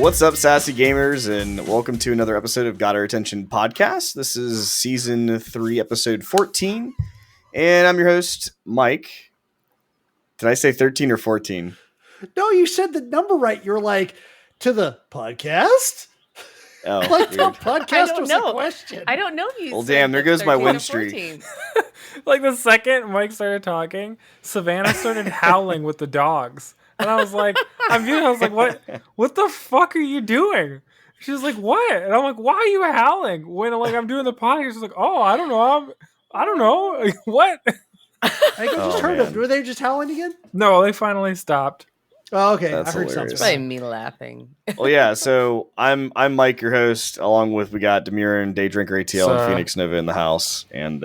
What's up, sassy gamers, and welcome to another episode of Got Our Attention podcast. This is season 3, episode 14, and I'm your host, Mike. Did I say 13 or 14? No, you said the number right. You're like, to the podcast? Oh, like weird. the podcast was a question. I don't know if you Well, said damn, there goes my 13 or win streak. 14. Like the second Mike started talking, Savannah started howling with the dogs. And I was like, I was like, what the fuck are you doing? She was like, what? And I'm like, why are you howling? When like I'm doing the podcast, she's like, oh, I don't know. I don't know. Like, what? I just heard them. Were they just howling again? No, they finally stopped. Oh, okay. That's I heard hilarious. something. By me laughing. Well, yeah, so I'm Mike, your host, along with we got Demir and Day Drinker ATL and Phoenix Nova in the house. And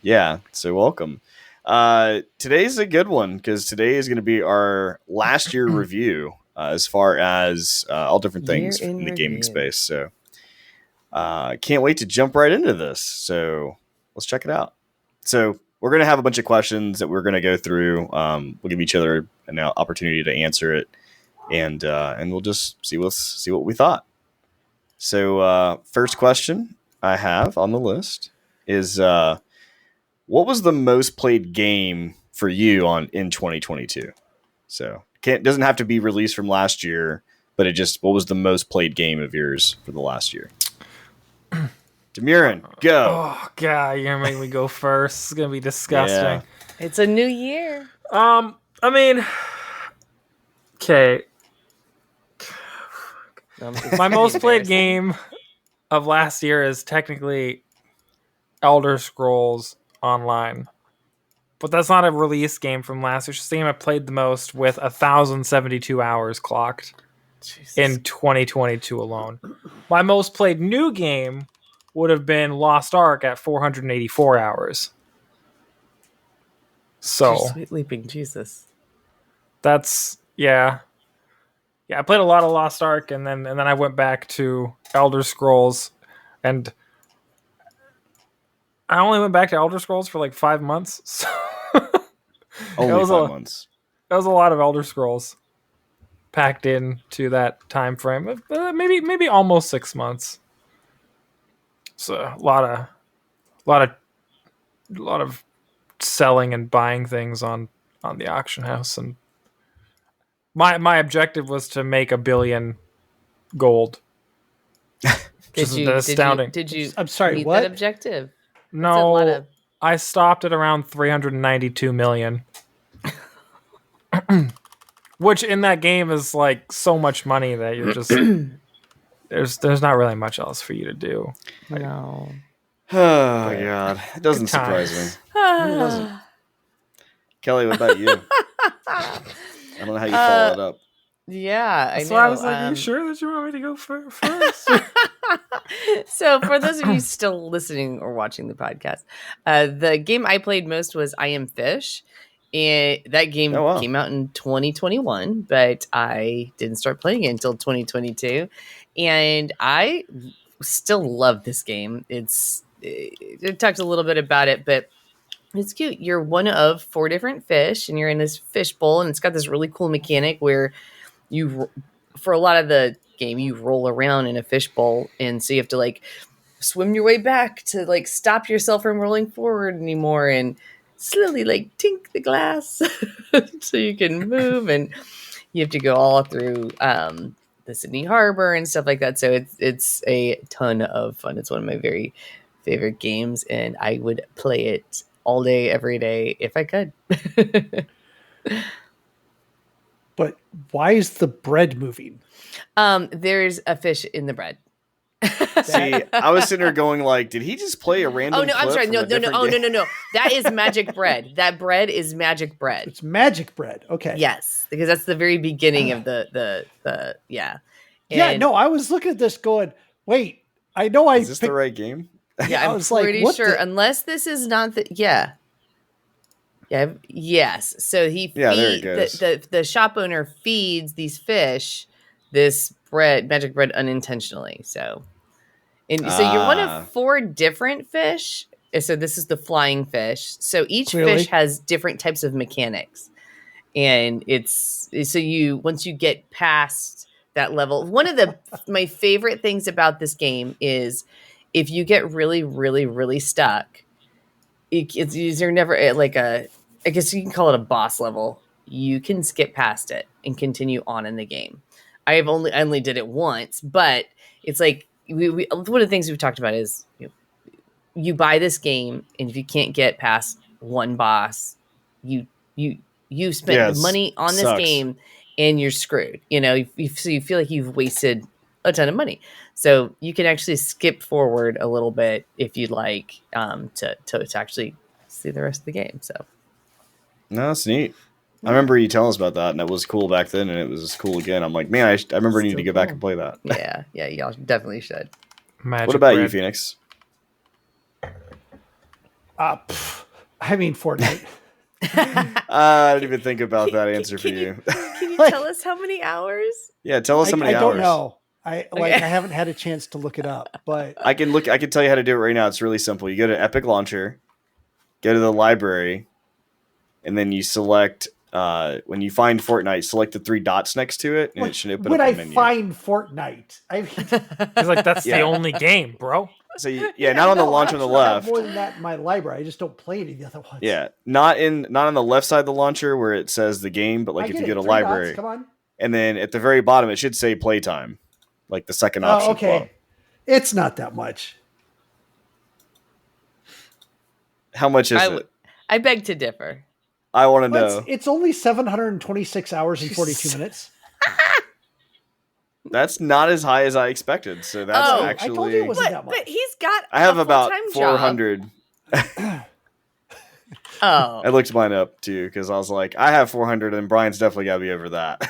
yeah, so welcome. Today's a good one because today is going to be our last year review as far as all different things in the gaming space. So can't wait to jump right into this. So let's check it out. So we're going to have a bunch of questions that we're going to go through. We'll give each other an opportunity to answer it, and we'll just see what we thought. So first question I have on the list is what was the most played game for you in 2022? So doesn't have to be released from last year, but what was the most played game of yours for the last year? Demirin, go. Oh god, you're gonna make me go first. It's gonna be disgusting. Yeah. It's a new year. I mean, okay. My most played game of last year is technically Elder Scrolls Online, but that's not a release game from last year. It's just the game I played the most with 1,072 hours clocked in 2022 alone. My most played new game would have been Lost Ark at 484 hours. So Sweet leaping Jesus. that's yeah. I played a lot of Lost Ark, and then I went back to Elder Scrolls, and I only went back to Elder Scrolls for like 5 months. So Only 5 months. That was a lot of Elder Scrolls packed into that time frame. Maybe almost 6 months. So a lot of selling and buying things on the auction house, and my objective was to make 1 billion gold. Astounding. Did you I'm sorry, meet what? that objective? No, I stopped at around 392 million. Which in that game is like so much money that you're just there's not really much else for you to do. No. Oh god, it doesn't surprise me. It doesn't. Kelly, what about you? I don't know how you follow it up. Yeah, I know. So I was like, "Are you sure that you want me to go first?" So for those of you still listening or watching the podcast, the game I played most was I Am Fish. And that game came out in 2021, but I didn't start playing it until 2022. And I still love this game. It talked a little bit about it, but it's cute. You're one of 4 different fish, and you're in this fish bowl, and it's got this really cool mechanic where for a lot of the game, you roll around in a fish bowl, and so you have to like swim your way back to like stop yourself from rolling forward anymore, and slowly like tink the glass so you can move, and you have to go all through the Sydney Harbor and stuff like that. So it's a ton of fun. It's one of my very favorite games, and I would play it all day, every day if I could. But why is the bread moving? There's a fish in the bread. See, I was sitting there going like, did he just play a random? Oh no, I'm clip sorry. from No. a different game? No. That is magic bread. That bread is magic bread. It's magic bread. Okay. Yes, because that's the very beginning of the yeah. Yeah, And- no, I was looking at this going, wait, I know Is this the right game? Yeah, I I'm was like, pretty what sure. the- Unless this is not the yes. So he Yeah, there it goes. the shop owner feeds these fish this bread, magic bread, unintentionally. So you're one of 4 different fish. So this is the flying fish. So each Clearly. fish has different types of mechanics, and it's so once you get past that level. One of my favorite things about this game is if you get really, really, really stuck, you're never like I guess you can call it a boss level. You can skip past it and continue on in the game. I only did it once, but it's like we one of the things we've talked about is you buy this game, and if you can't get past one boss, you spent money on this game, and you're screwed. So you feel like you've wasted a ton of money. So you can actually skip forward a little bit if you'd like to actually see the rest of the game. So no, that's neat. I remember you telling us about that, and it was cool back then, and it was cool again. I'm like, man, I remember needing to go back and play that. Yeah, y'all definitely should. What about you, Phoenix? I mean, Fortnite. I didn't even think about that answer for you. Can you tell us how many hours? Yeah, tell us how many hours. I don't know. I haven't had a chance to look it up, but I can tell you how to do it right now. It's really simple. You go to Epic Launcher, go to the library, and then you select when you find Fortnite, select the 3 dots next to it, and it should open up a menu. When I find Fortnite, it's like that's the only game, bro. So not on the launcher on the left. I have more than that in my library. I just don't play any of the other ones. Yeah, not on the left side of the launcher where it says the game, but like if you go to library, come on, and then at the very bottom it should say playtime, like the second option. Okay, above. It's not that much. How much is it? I beg to differ. I want to know. It's only 726 hours and 42 minutes. That's not as high as I expected. So that's actually. I told you it wasn't that much. But he's got. I have about 400. Oh. I looked mine up too because I was like, I have 400, and Brian's definitely got to be over that.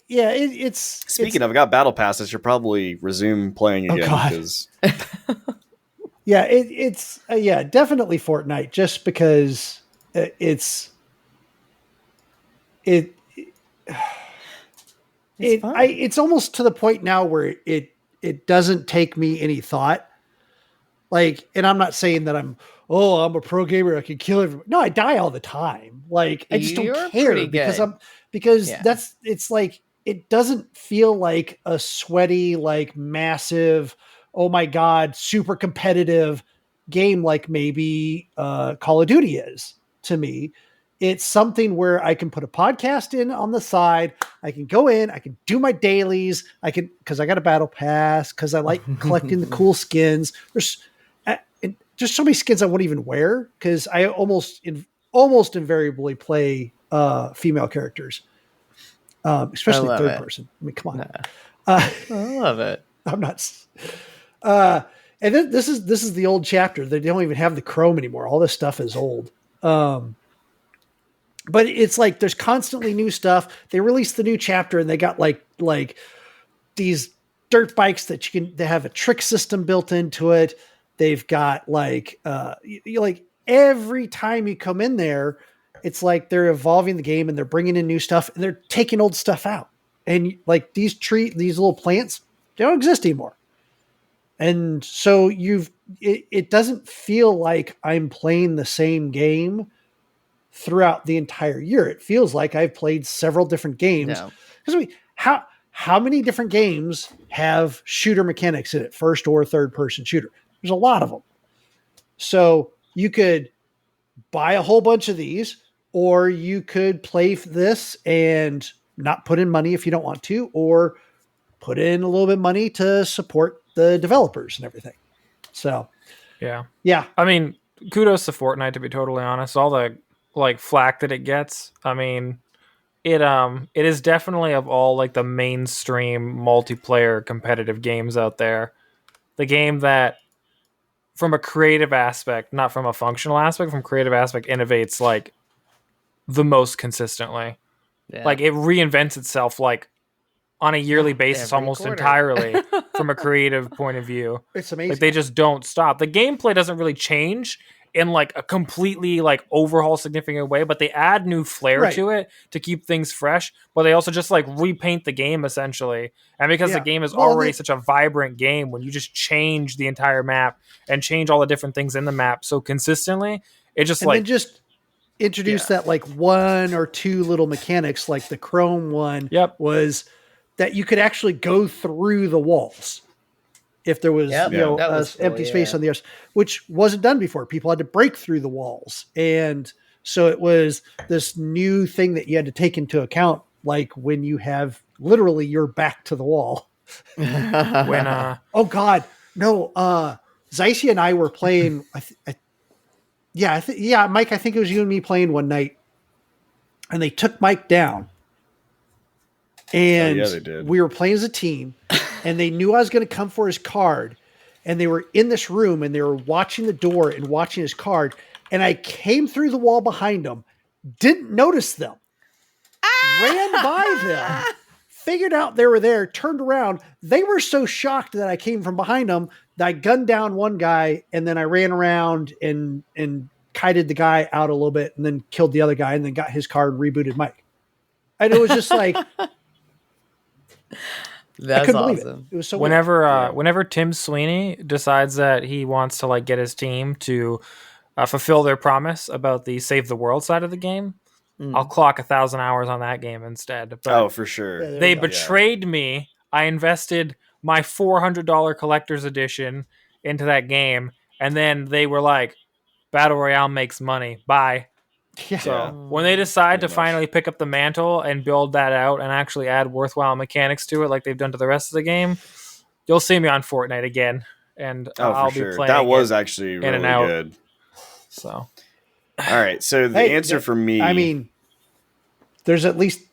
It's. Speaking of, I got battle passes. Should probably resume playing again because. Yeah, it's definitely Fortnite. Just because it's almost to the point now where it doesn't take me any thought. Like, and I'm not saying that I'm a pro gamer, I can kill everyone. No, I die all the time. Like, I just don't care because it's like it doesn't feel like a sweaty, like massive, oh my God, super competitive game like maybe Call of Duty is to me. It's something where I can put a podcast in on the side. I can go in, I can do my dailies. Because I got a battle pass, because I like collecting the cool skins. There's just so many skins I won't even wear because I almost invariably play female characters, especially third person. I mean, come on. I love it. I'm not. And then this is the old chapter. They don't even have the Chrome anymore. All this stuff is old. But it's like there's constantly new stuff. They released the new chapter and they got like these dirt bikes that they have a trick system built into it. They've got like every time you come in there, it's like they're evolving the game and they're bringing in new stuff and they're taking old stuff out. And like these little plants, they don't exist anymore. And so it doesn't feel like I'm playing the same game throughout the entire year. It feels like I've played several different games. Because how many different games have shooter mechanics in it, first or third person shooter? There's a lot of them. So you could buy a whole bunch of these, or you could play this and not put in money if you don't want to, or put in a little bit of money to support the developers and everything. So, yeah. I mean, kudos to Fortnite, to be totally honest. All the like flack that it gets. I mean, it is definitely of all like the mainstream multiplayer competitive games out there, the game that from a creative aspect, not from a functional aspect, from creative aspect, innovates like the most consistently. Yeah. Like it reinvents itself like on a yearly basis almost entirely from a creative point of view. It's amazing. Like they just don't stop. The gameplay doesn't really change in like a completely like overhaul significant way, but they add new flair to it to keep things fresh, but they also just like repaint the game essentially. And because the game is already such a vibrant game, when you just change the entire map and change all the different things in the map so consistently, it just introduced that like one or two little mechanics, like the chrome one was that you could actually go through the walls if there was empty space on the other, which wasn't done before. People had to break through the walls, and so it was this new thing that you had to take into account, like when you have literally your back to the wall. When oh god, no, Zycia and I were playing. Mike, I think it was you and me playing one night, and they took Mike down. And they did. We were playing as a team, and they knew I was going to come for his card, and they were in this room, and they were watching the door and watching his card, and I came through the wall behind them, didn't notice them, ran by them, figured out they were there, turned around. They were so shocked that I came from behind them that I gunned down one guy, and then I ran around and kited the guy out a little bit, and then killed the other guy, and then got his card and rebooted Mike. And it was just like... That's awesome. It was so whenever Tim Sweeney decides that he wants to like get his team to fulfill their promise about the save the world side of the game, I'll clock 1,000 hours on that game instead. But for sure. They betrayed me. I invested my $400 collector's edition into that game, and then they were like, Battle Royale makes money. Bye. Yeah. So when they decide to finally pick up the mantle and build that out and actually add worthwhile mechanics to it like they've done to the rest of the game, you'll see me on Fortnite again. And I'll be playing that was actually really good. So, all right. So the answer for me, I mean, there's at least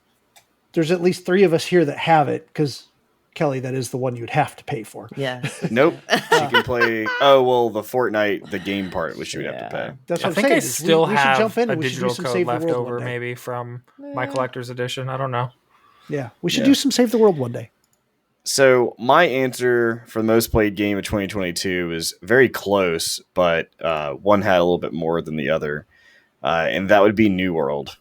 3 of us here that have it, because Kelly, that is the one you'd have to pay for. Yeah. Nope. You can play. Oh well, the Fortnite, the game part, which you would have to pay. That's what I think I still have jump in a and digital code left over, maybe from my collector's edition. I don't know. Yeah, we should do some Save the World one day. So my answer for the most played game of 2022 is very close, but one had a little bit more than the other, and that would be New World.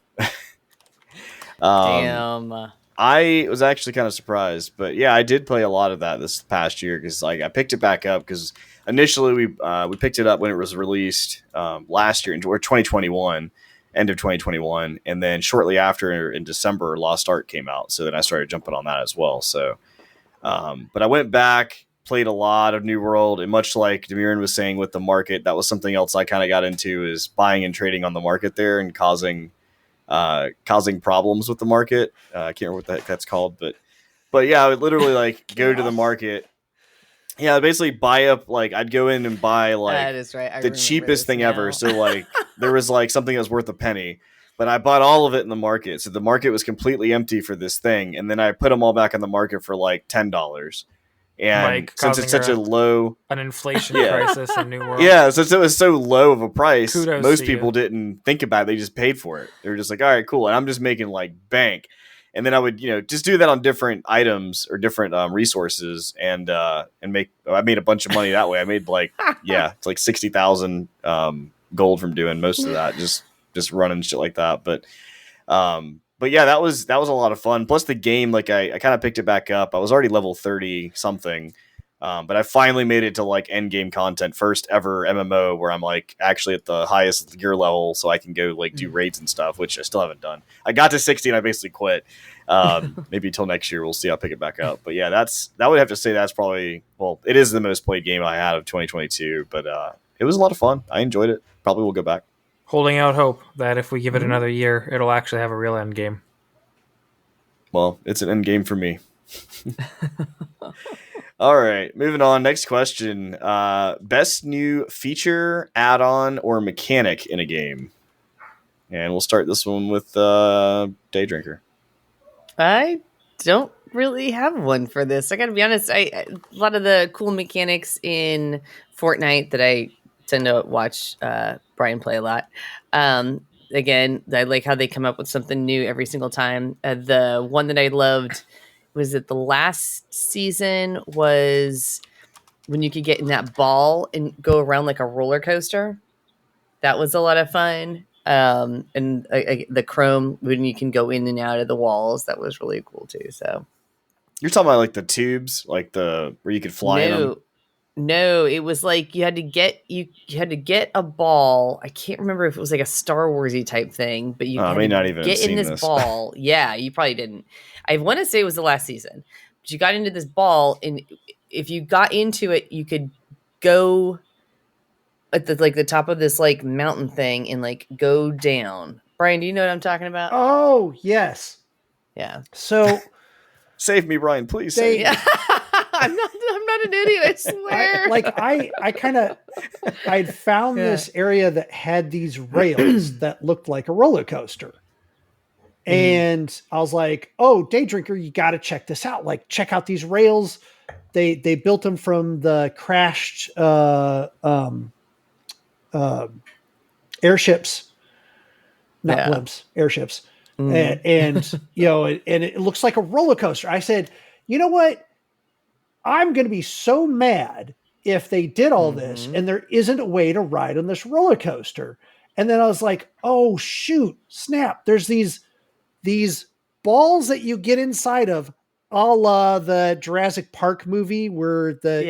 Damn. I was actually kind of surprised, but yeah, I did play a lot of that this past year because like I picked it back up because initially we picked it up when it was released last year, or 2021, end of 2021, and then shortly after in December, Lost Ark came out, so then I started jumping on that as well. So, but I went back, played a lot of New World, and much like Demiran was saying with the market, that was something else I kind of got into, is buying and trading on the market there and causing problems with the market. I can't remember what the heck that's called, but yeah, I would literally like go to the market. Yeah, I'd basically buy up, like I'd go in and buy like that is right. the cheapest thing ever. So like there was like something that was worth a penny, but I bought all of it in the market. So the market was completely empty for this thing. And then I put them all back on the market for like $10. And like since it's such an inflation crisis in New World. Yeah, since it was so low of a price, Kudos most people didn't think about it. They just paid for it. They were just like, all right, cool. And I'm just making like bank. And then I would, just do that on different items or different resources and make. I made a bunch of money that way. I made like, it's like 60,000 gold from doing most of that, just running shit like that. But yeah, that was a lot of fun. Plus the game, like I kind of picked it back up. I was already level 30 something, but I finally made it to like end game content, first ever MMO where I'm like actually at the highest gear level, so I can go like do raids and stuff, which I still haven't done. I got to 60 and I basically quit. Maybe until next year we'll see. I'll pick it back up. But yeah, that would have to say that's probably, it is the most played game I had of 2022. But it was a lot of fun. I enjoyed it. Probably will go back. Holding out hope that if we give it another year, it'll actually have a real end game. Well, it's an end game for me. All right, moving on. Next question. Best new feature, add-on, or mechanic in a game? And we'll start this one with Daydrinker. I don't really have one for this. I gotta be honest. A lot of the cool mechanics in Fortnite that I tend to watch Brian play a lot. Again, I like how they come up with something new every single time. The one that I loved was it the last season was when you could get in that ball and go around like a roller coaster. That was a lot of fun. And the chrome when you can go in and out of the walls, that was really cool too. So you're talking about like the tubes, like where you could fly in them? No, it was like you had to get a ball. I can't remember if it was like a Star Warsy type thing, but you I had may to not even get in this ball. Yeah, you probably didn't. I want to say it was the last season, but you got into this ball, and if you got into it, you could go at the top of this like mountain thing and like go down. Brian, do you know what I'm talking about? Oh yes. Yeah. So save me, Brian, please. Save me. I'm not an idiot, I swear. I'd found this area that had these rails that looked like a roller coaster. And I was like, oh, Day Drinker, you got to check this out. Like, check out these rails. They built them from the crashed airships, not blimps, airships. And you know, and it looks like a roller coaster. I said, you know what? I'm going to be so mad if they did all this and there isn't a way to ride on this roller coaster. And then I was like, oh shoot, snap. There's these balls that you get inside of, a la the Jurassic Park movie where the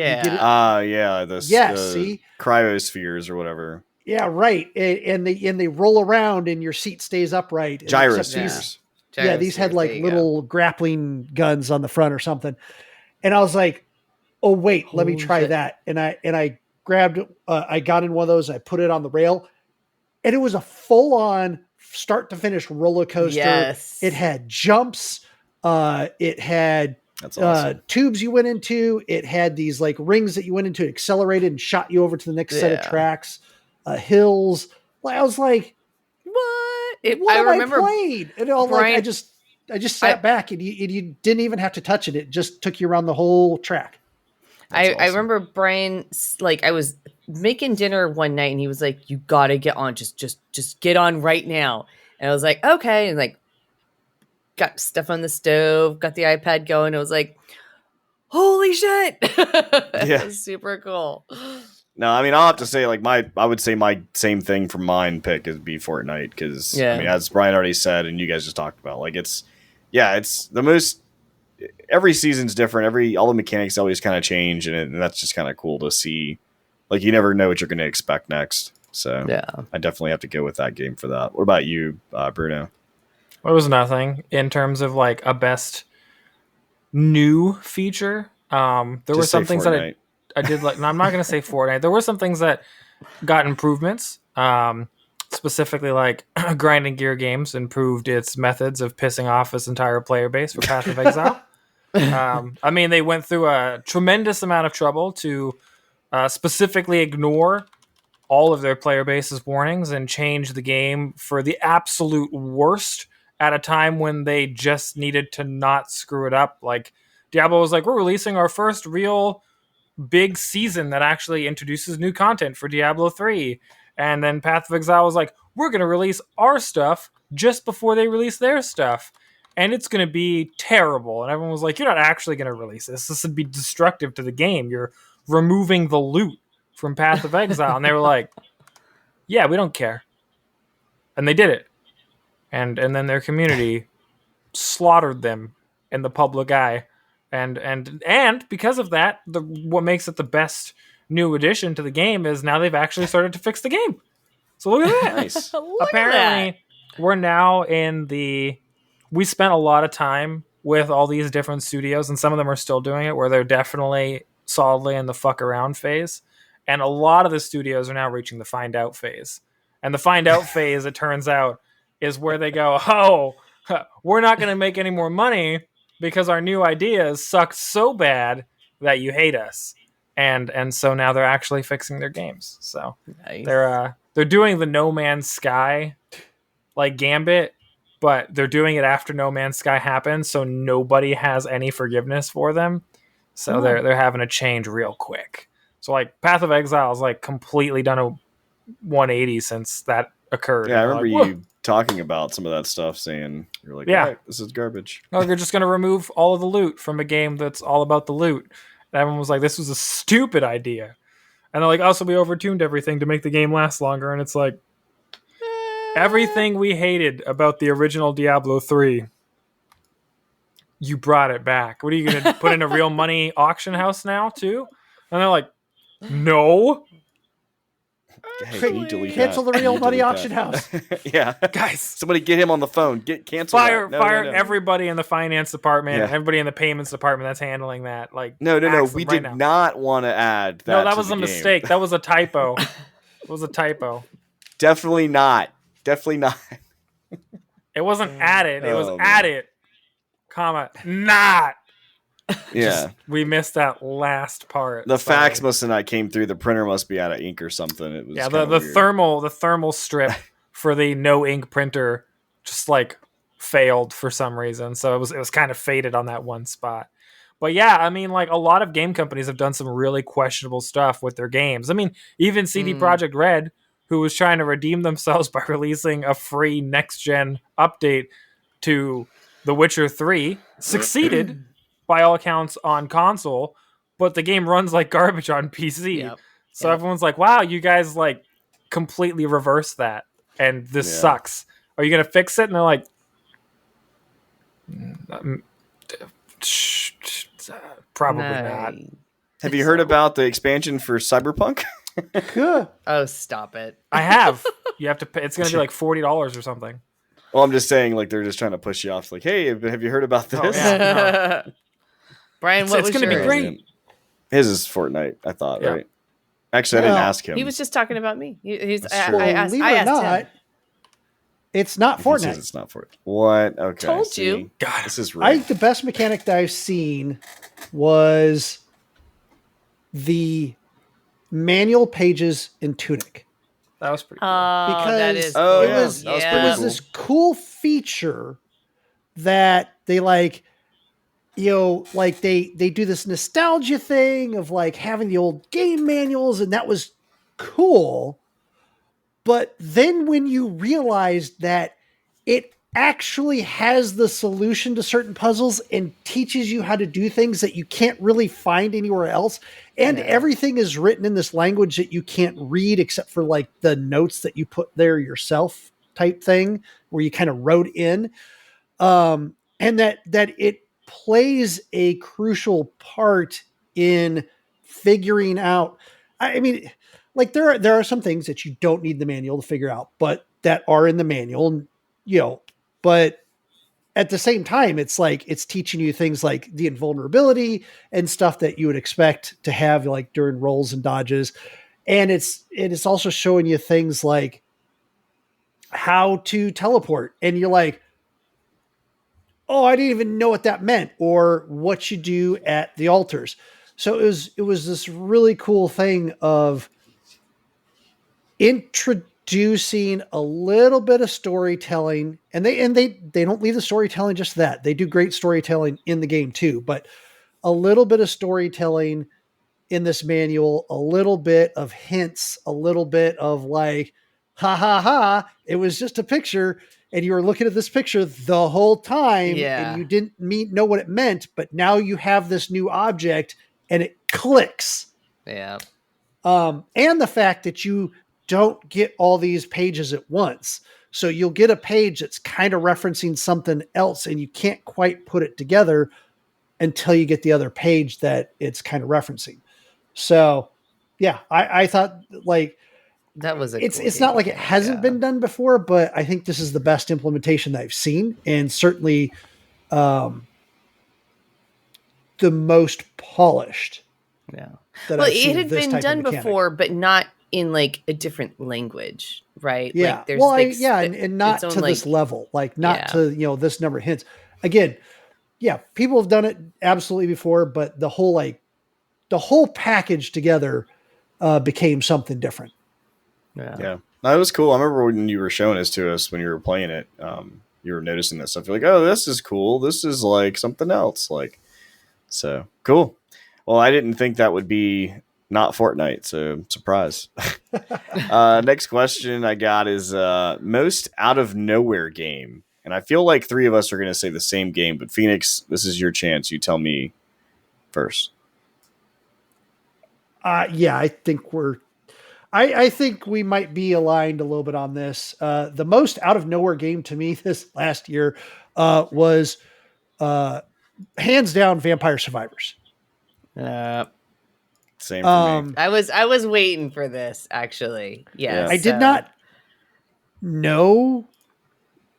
see, cryospheres or whatever. Yeah, right. And they roll around and your seat stays upright. Gyrospheres. Yeah, these had like little grappling guns on the front or something. And I was like, oh wait, let me try that. And I grabbed I got in one of those, I put it on the rail, and it was a full on start to finish roller coaster. Yes. It had jumps, it had tubes you went into, it had these like rings that you went into, accelerated and shot you over to the next set of tracks, hills. I was like, what? I remember played. And all Brian, like I just sat back and you didn't even have to touch it. It just took you around the whole track. I remember Brian, like I was making dinner one night and he was like, you got to get on, just get on right now. And I was like, okay. And like, got stuff on the stove, got the iPad going. It was like, holy shit. It was super cool. No, I mean, I'll have to say, like, I would say my same thing for mine pick is be Fortnite, because, I mean, as Brian already said, and you guys just talked about, like, it's the most, every season's different, all the mechanics always kind of change, and that's just kind of cool to see. Like, you never know what you're going to expect next, so I definitely have to go with that game for that. What about you, Bruno? It was nothing in terms of, like, a best new feature. There were some things that I did like. No, I'm not going to say Fortnite. There were some things that got improvements. Specifically, like Grinding Gear Games improved its methods of pissing off its entire player base for Path of Exile. I mean, they went through a tremendous amount of trouble to specifically ignore all of their player base's warnings and change the game for the absolute worst at a time when they just needed to not screw it up. Like Diablo was like, we're releasing our first real big season that actually introduces new content for Diablo 3. And then Path of Exile was like, we're going to release our stuff just before they release their stuff. And it's going to be terrible. And everyone was like, you're not actually going to release this. This would be destructive to the game. You're removing the loot from Path of Exile. And they were like, yeah, we don't care. And they did it. And then their community slaughtered them in the public eye. And because of that, what makes it the best new addition to the game is now they've actually started to fix the game. So look at that. Nice. Apparently, we're now in we spent a lot of time with all these different studios, and some of them are still doing it, where they're definitely solidly in the fuck around phase. And a lot of the studios are now reaching the find out phase. And the find out phase, it turns out, is where they go, oh, we're not going to make any more money because our new ideas suck so bad that you hate us. And so now they're actually fixing their games. So nice. They're doing the No Man's Sky like Gambit, but they're doing it after No Man's Sky happened, so nobody has any forgiveness for them. So they're having to change real quick. So like Path of Exile is like completely done a 180 since that occurred. Yeah, I remember you talking about some of that stuff, saying you're like, yeah, this is garbage. Oh, they're just going to remove all of the loot from a game that's all about the loot. And everyone was like, this was a stupid idea. And they're like, also, we overtuned everything to make the game last longer. And it's like, everything we hated about the original Diablo 3, you brought it back. What are you going to put in a real money auction house now, too? And they're like, No. Hey, cancel the Real Money Auction House. Yeah, guys, somebody get him on the phone. Cancel. Fire No. everybody in the finance department, everybody in the payments department that's handling that. Like, no. We did not want to add that. No, that was a mistake. That was a typo. It was a typo. Definitely not. It wasn't added. It was added, not. Yeah, we missed that last part. The fax must have not came through. The printer must be out of ink or something. It was the thermal strip for the no ink printer just like failed for some reason. So it was kind of faded on that one spot. But yeah, I mean, like a lot of game companies have done some really questionable stuff with their games. I mean, even CD Projekt Red, who was trying to redeem themselves by releasing a free next-gen update to The Witcher 3, succeeded by all accounts on console, but the game runs like garbage on PC. So everyone's like, wow, you guys like completely reversed that, and this sucks. Are you going to fix it? And they're like, probably not. Have you heard about the expansion for Cyberpunk? Oh, stop it. I have. You have to pay. It's going to be like $40 or something. Well, I'm just saying, like, they're just trying to push you off. Like, hey, have you heard about this? Oh, yeah. No. Brian, it's going to be great. His is Fortnite, I thought, right? Actually, I didn't ask him. He was just talking about me. I asked him. It's not Fortnite. It's not Fortnite. What? Okay. Told you. God, this is rigged. I think the best mechanic that I've seen was the manual pages in Tunic. That was pretty cool. Because it was this cool feature that they like, like they do this nostalgia thing of like having the old game manuals, and that was cool. But then when you realized that it actually has the solution to certain puzzles and teaches you how to do things that you can't really find anywhere else, and everything is written in this language that you can't read except for like the notes that you put there yourself type thing where you kind of wrote in, and that it plays a crucial part in figuring out. I mean, like there are some things that you don't need the manual to figure out, but that are in the manual, but at the same time, it's like, it's teaching you things like the invulnerability and stuff that you would expect to have like during rolls and dodges. And it's also showing you things like how to teleport. And you're like, oh, I didn't even know what that meant, or what you do at the altars. So it was this really cool thing of introducing a little bit of storytelling, and they don't leave the storytelling just that. They do great storytelling in the game too, but a little bit of storytelling in this manual, a little bit of hints, a little bit of like, ha ha ha, it was just a picture, and you were looking at this picture the whole time, and you didn't know what it meant, but now you have this new object and it clicks. Yeah. And the fact that you don't get all these pages at once. So you'll get a page that's kind of referencing something else, and you can't quite put it together until you get the other page that it's kind of referencing. So yeah, I thought like that was it's not like it hasn't been done before, but I think this is the best implementation that I've seen, and certainly the most polished. Yeah. Well, it had been done before, but not in like a different language, right? Yeah. Like there's and not to this level, like not to, this number of hints. Again, people have done it absolutely before, but the whole package together became something different. Yeah. That was cool. I remember when you were showing this to us when you were playing it, you were noticing that stuff. You're like, oh, this is cool. This is like something else. Like, so cool. Well, I didn't think that would be not Fortnite, so surprise. Next question I got is most out of nowhere game. And I feel like three of us are going to say the same game, but Phoenix, this is your chance. You tell me first. I think we might be aligned a little bit on this. The most out of nowhere game to me this last year was hands down Vampire Survivors. Same for me. I was waiting for this, actually. Yes. I did not know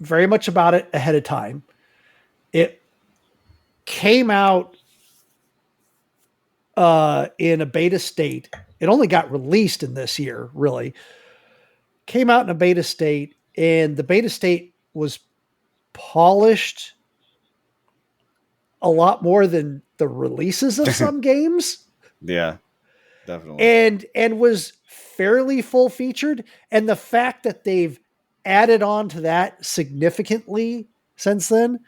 very much about it ahead of time. It came out in a beta state. It only got released in this year, really. Came out in a beta state, and the beta state was polished a lot more than the releases of some games. Yeah, definitely. And was fairly full featured. And the fact that they've added on to that significantly since then,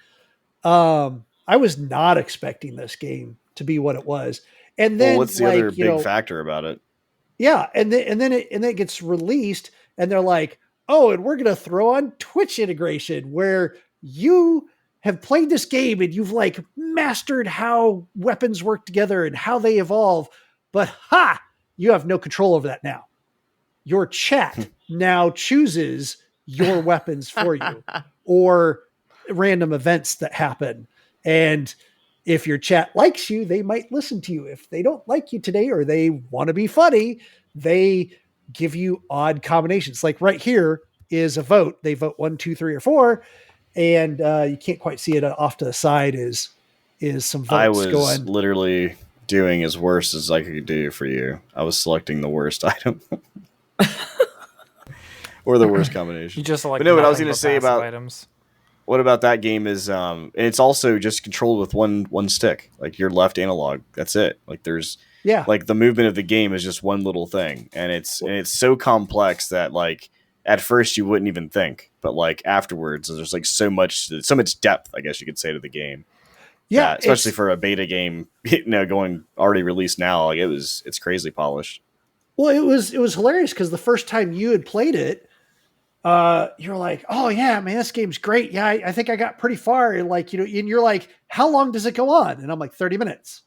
I was not expecting this game to be what it was. And then what's the other big factor about it? Yeah, and then it gets released, and they're like, "Oh, and we're gonna throw on Twitch integration where you have played this game and you've like mastered how weapons work together and how they evolve, but you have no control over that now. Your chat now chooses your weapons for you, or random events that happen, and." If your chat likes you, they might listen to you. If they don't like you today or they want to be funny, they give you odd combinations. Like right here is a vote. They vote 1, 2, 3, or 4, and you can't quite see it off to the side. Is some votes I was going? Literally doing as worst as I could do for you. I was selecting the worst item. Or the worst combination. You just select. But no, what I was going to say about items. What about that game is it's also just controlled with one stick, like your left analog. That's it. Like there's like the movement of the game is just one little thing, and it's so complex that like at first you wouldn't even think, but like afterwards there's like so much depth, I guess you could say, to the game. Yeah, especially for a beta game, going already released now, like it's crazy polished. Well, it was hilarious because the first time you had played it, you're like, "Oh yeah, man, this game's great. Yeah, I think I got pretty far." And like, and you're like, "How long does it go on?" And I'm like, 30 minutes.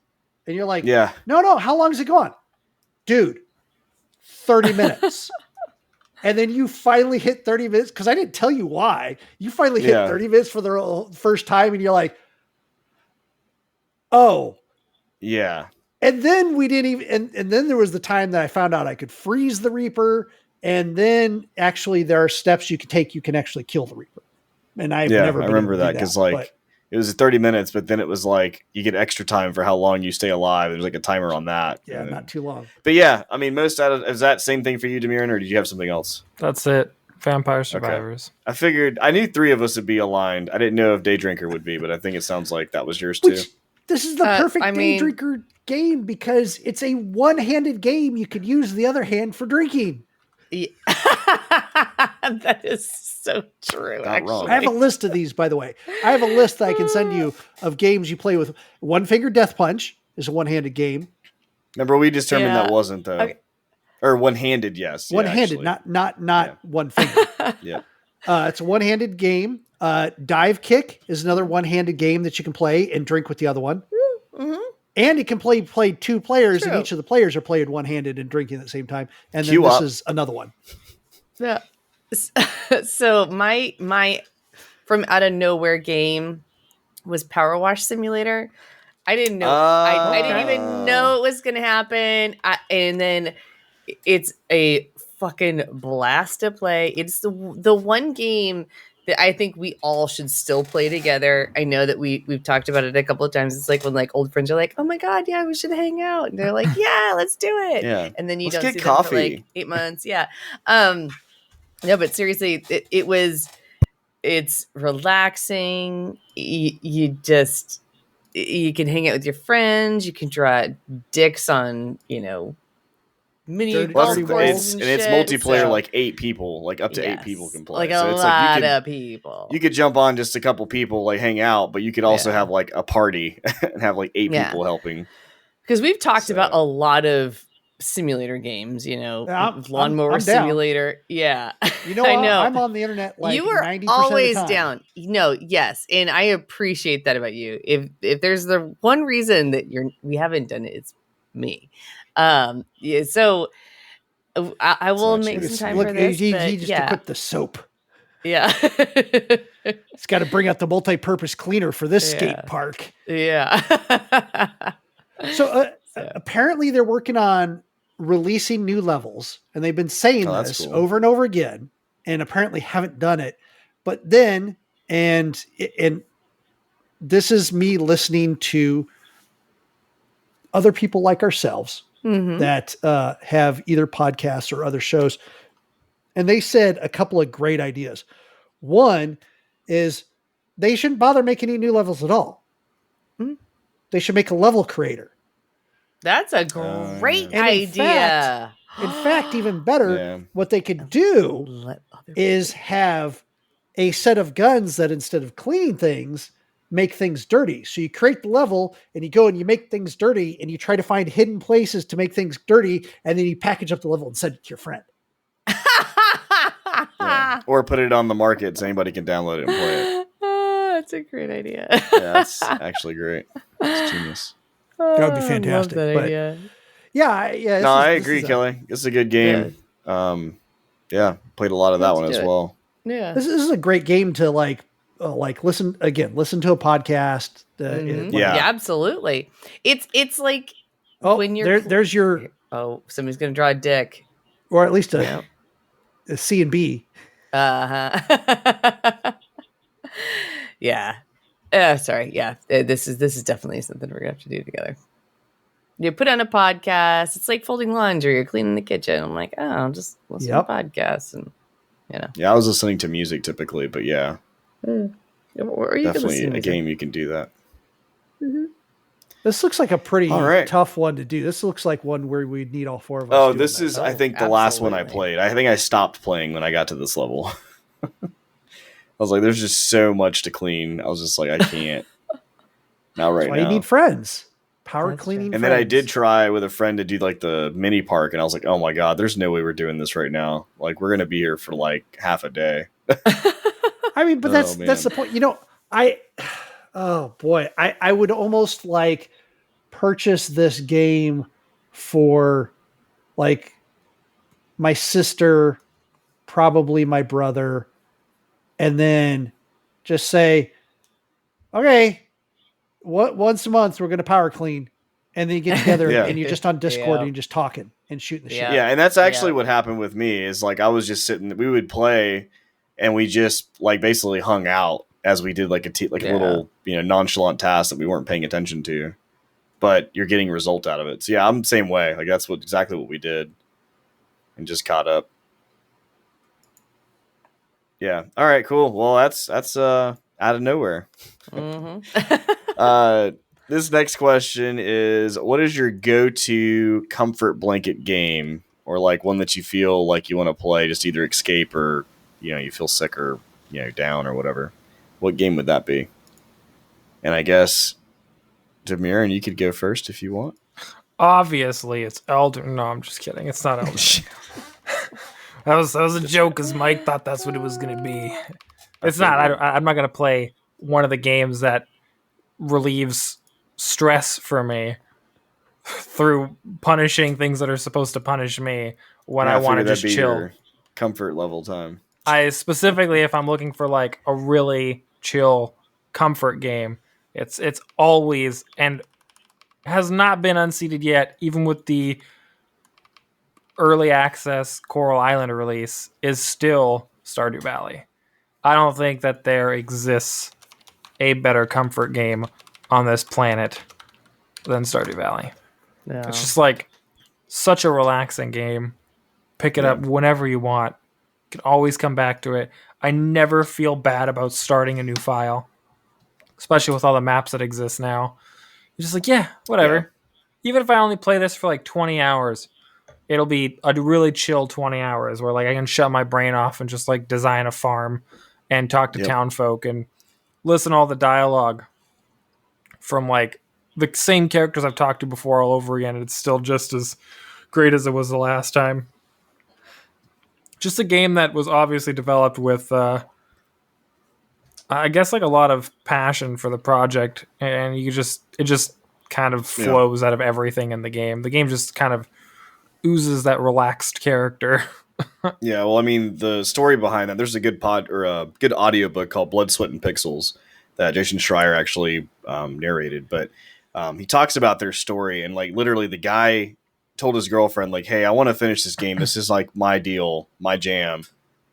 And you're like, "Yeah, no, how long does it go on?" Dude, 30 minutes. And then you finally hit 30 minutes because I didn't tell you why. You finally hit 30 minutes for the first time, and you're like, "Oh, yeah." And then we didn't even, and then there was the time that I found out I could freeze the Reaper. And then actually there are steps you can take. You can actually kill the Reaper. And I remember that because it was 30 minutes, but then it was like you get extra time for how long you stay alive. There's like a timer on that. Yeah, not too long. But yeah, I mean, is that same thing for you, Demiran, or did you have something else? That's it. Vampire Survivors. Okay. I figured I knew 3 of us would be aligned. I didn't know if Day Drinker would be, but I think it sounds like that was yours too. This is the perfect Day Drinker game because it's a one-handed game. You could use the other hand for drinking. Yeah. That is so true. Not wrong. I have a list of these, by the way. I have a list that I can send you of games you play with. One Finger Death Punch is a one-handed game. Remember, we determined that wasn't though, or one-handed. Yes, one-handed, not one finger. Yeah, it's a one-handed game. Dive Kick is another one-handed game that you can play and drink with the other one. Mm-hmm. And it can play 2 players, and each of the players are played one-handed and drinking at the same time. And then this is another one. Yeah. So my from out of nowhere game was Power Wash Simulator. I didn't know. I didn't even know it was going to happen. And then it's a fucking blast to play. It's the one game that I think we all should still play together. I know that we've talked about it a couple of times. It's like when like old friends are like, "Oh my god, yeah, we should hang out," and they're like, "Yeah, let's do it." Yeah. And then you let's don't get see coffee. them for like 8 months. Yeah. No, but seriously, it's relaxing. You can hang out with your friends. You can draw dicks on, mini golf courses and it's multiplayer, like 8 people, like up to 8 people can play. Like a lot of people. You could jump on just a couple people, like hang out, but you could also have like a party and have like 8 people helping. Because we've talked about a lot of simulator games, Lawnmower Simulator. Yeah. I know. I'm on the internet like you are 90% always of the time. down. Yes. And I appreciate that about you. If there's the one reason that we haven't done it, it's me. So I will make some time for this. He just equipped the soap. Yeah. It's got to bring out the multi-purpose cleaner for this skate park. Yeah. So apparently they're working on releasing new levels, and they've been saying this over and over again, and apparently haven't done it. But then, and this is me listening to other people like ourselves that have either podcasts or other shows. And they said a couple of great ideas. One is they shouldn't bother making any new levels at all. They should make a level creator. That's a great idea. In fact, even better, what they could do is have a set of guns that instead of cleaning things, make things dirty. So you create the level and you go and you make things dirty and you try to find hidden places to make things dirty, and then you package up the level and send it to your friend. Or put it on the market so anybody can download it and play it. That's a great idea. That's actually great. It's genius. That would be fantastic. I love that idea. Yeah. No, I agree, Kelly. It's a good game. Played a lot of that one as well. Yeah, this is a great game to like listen to a podcast. Absolutely. It's like when you're there's your somebody's gonna draw a dick, or at least a C and B. Yeah. Sorry. Yeah. This is definitely something we're gonna have to do together. You put on a podcast. It's like folding laundry or cleaning the kitchen. I'm like, I'll just listen to podcasts, and Yeah, I was listening to music typically, but definitely a game you can do that. This looks like a pretty tough one to do. This looks like one where we'd need all four of us. Oh, this is, I think, the last one I played. I think I stopped playing when I got to this level. I was like, there's just so much to clean. I was just like, I can't. Not right now. That's why you need friends. Cleaning. And then I did try with a friend to do like the mini park, and I was like, oh my God, there's no way we're doing this right now. Like, we're going to be here for like half a day. I mean, but that's the point. I would almost like purchase this game for like my sister, probably my brother, and then just say, okay, once a month we're going to power clean, and then you get together and you're just on Discord and you're just talking and shooting the shit. Yeah, and that's actually what happened with me. Is like I was just sitting. We would play, and we just like basically hung out as we did like a little nonchalant task that we weren't paying attention to, but you're getting result out of it. So yeah, I'm the same way. Like that's exactly what we did, and just caught up. Yeah. All right. Cool. Well, that's out of nowhere. This next question is: what is your go-to comfort blanket game, or like one that you feel like you want to play, just either escape or you feel sick or down or whatever? What game would that be? And I guess Demiran, you could go first if you want. Obviously, it's Elden. No, I'm just kidding. It's not Elden. That was a joke, because Mike thought that's what it was going to be. It's not. I'm not going to play one of the games that relieves stress for me through punishing things that are supposed to punish me when I want to just chill. Comfort level time. I specifically, if I'm looking for like a really chill comfort game, it's always, and has not been unseated yet, even with the early access Coral Island release, is still Stardew Valley. I don't think that there exists a better comfort game on this planet than Stardew Valley. No. It's just like such a relaxing game. Pick it up whenever you want. You can always come back to it. I never feel bad about starting a new file, especially with all the maps that exist now. You're just like, whatever. Yeah. Even if I only play this for like 20 hours, it'll be a really chill 20 hours where like I can shut my brain off and just like design a farm and talk to town folk and listen to all the dialogue from like the same characters I've talked to before all over again. It's still just as great as it was the last time. Just a game that was obviously developed with, I guess, like a lot of passion for the project, and it just kind of flows out of everything in the game. The game just kind of oozes that relaxed character. Yeah, well, I mean, the story behind that, there's a good good audiobook called Blood, Sweat, and Pixels that Jason Schreier actually narrated. But he talks about their story, and like literally the guy told his girlfriend like, hey, I want to finish this game. This is like my deal, my jam.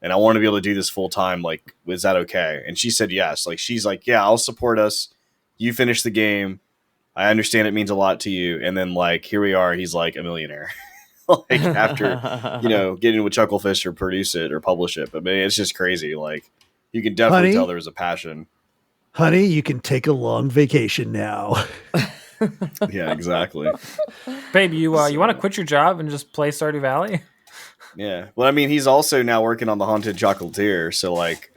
And I want to be able to do this full time. Like, is that okay? And she said yes. Like, she's like, yeah, I'll support us. You finish the game. I understand it means a lot to you. And then like, here we are. He's like a millionaire. Like after, getting with Chucklefish or produce it or publish it. But man, it's just crazy. Like you can definitely tell there was a passion. Honey, you can take a long vacation now. Yeah, exactly. Babe, you want to quit your job and just play Stardew Valley? Yeah. Well, I mean, he's also now working on the Haunted Chocolatier. So like,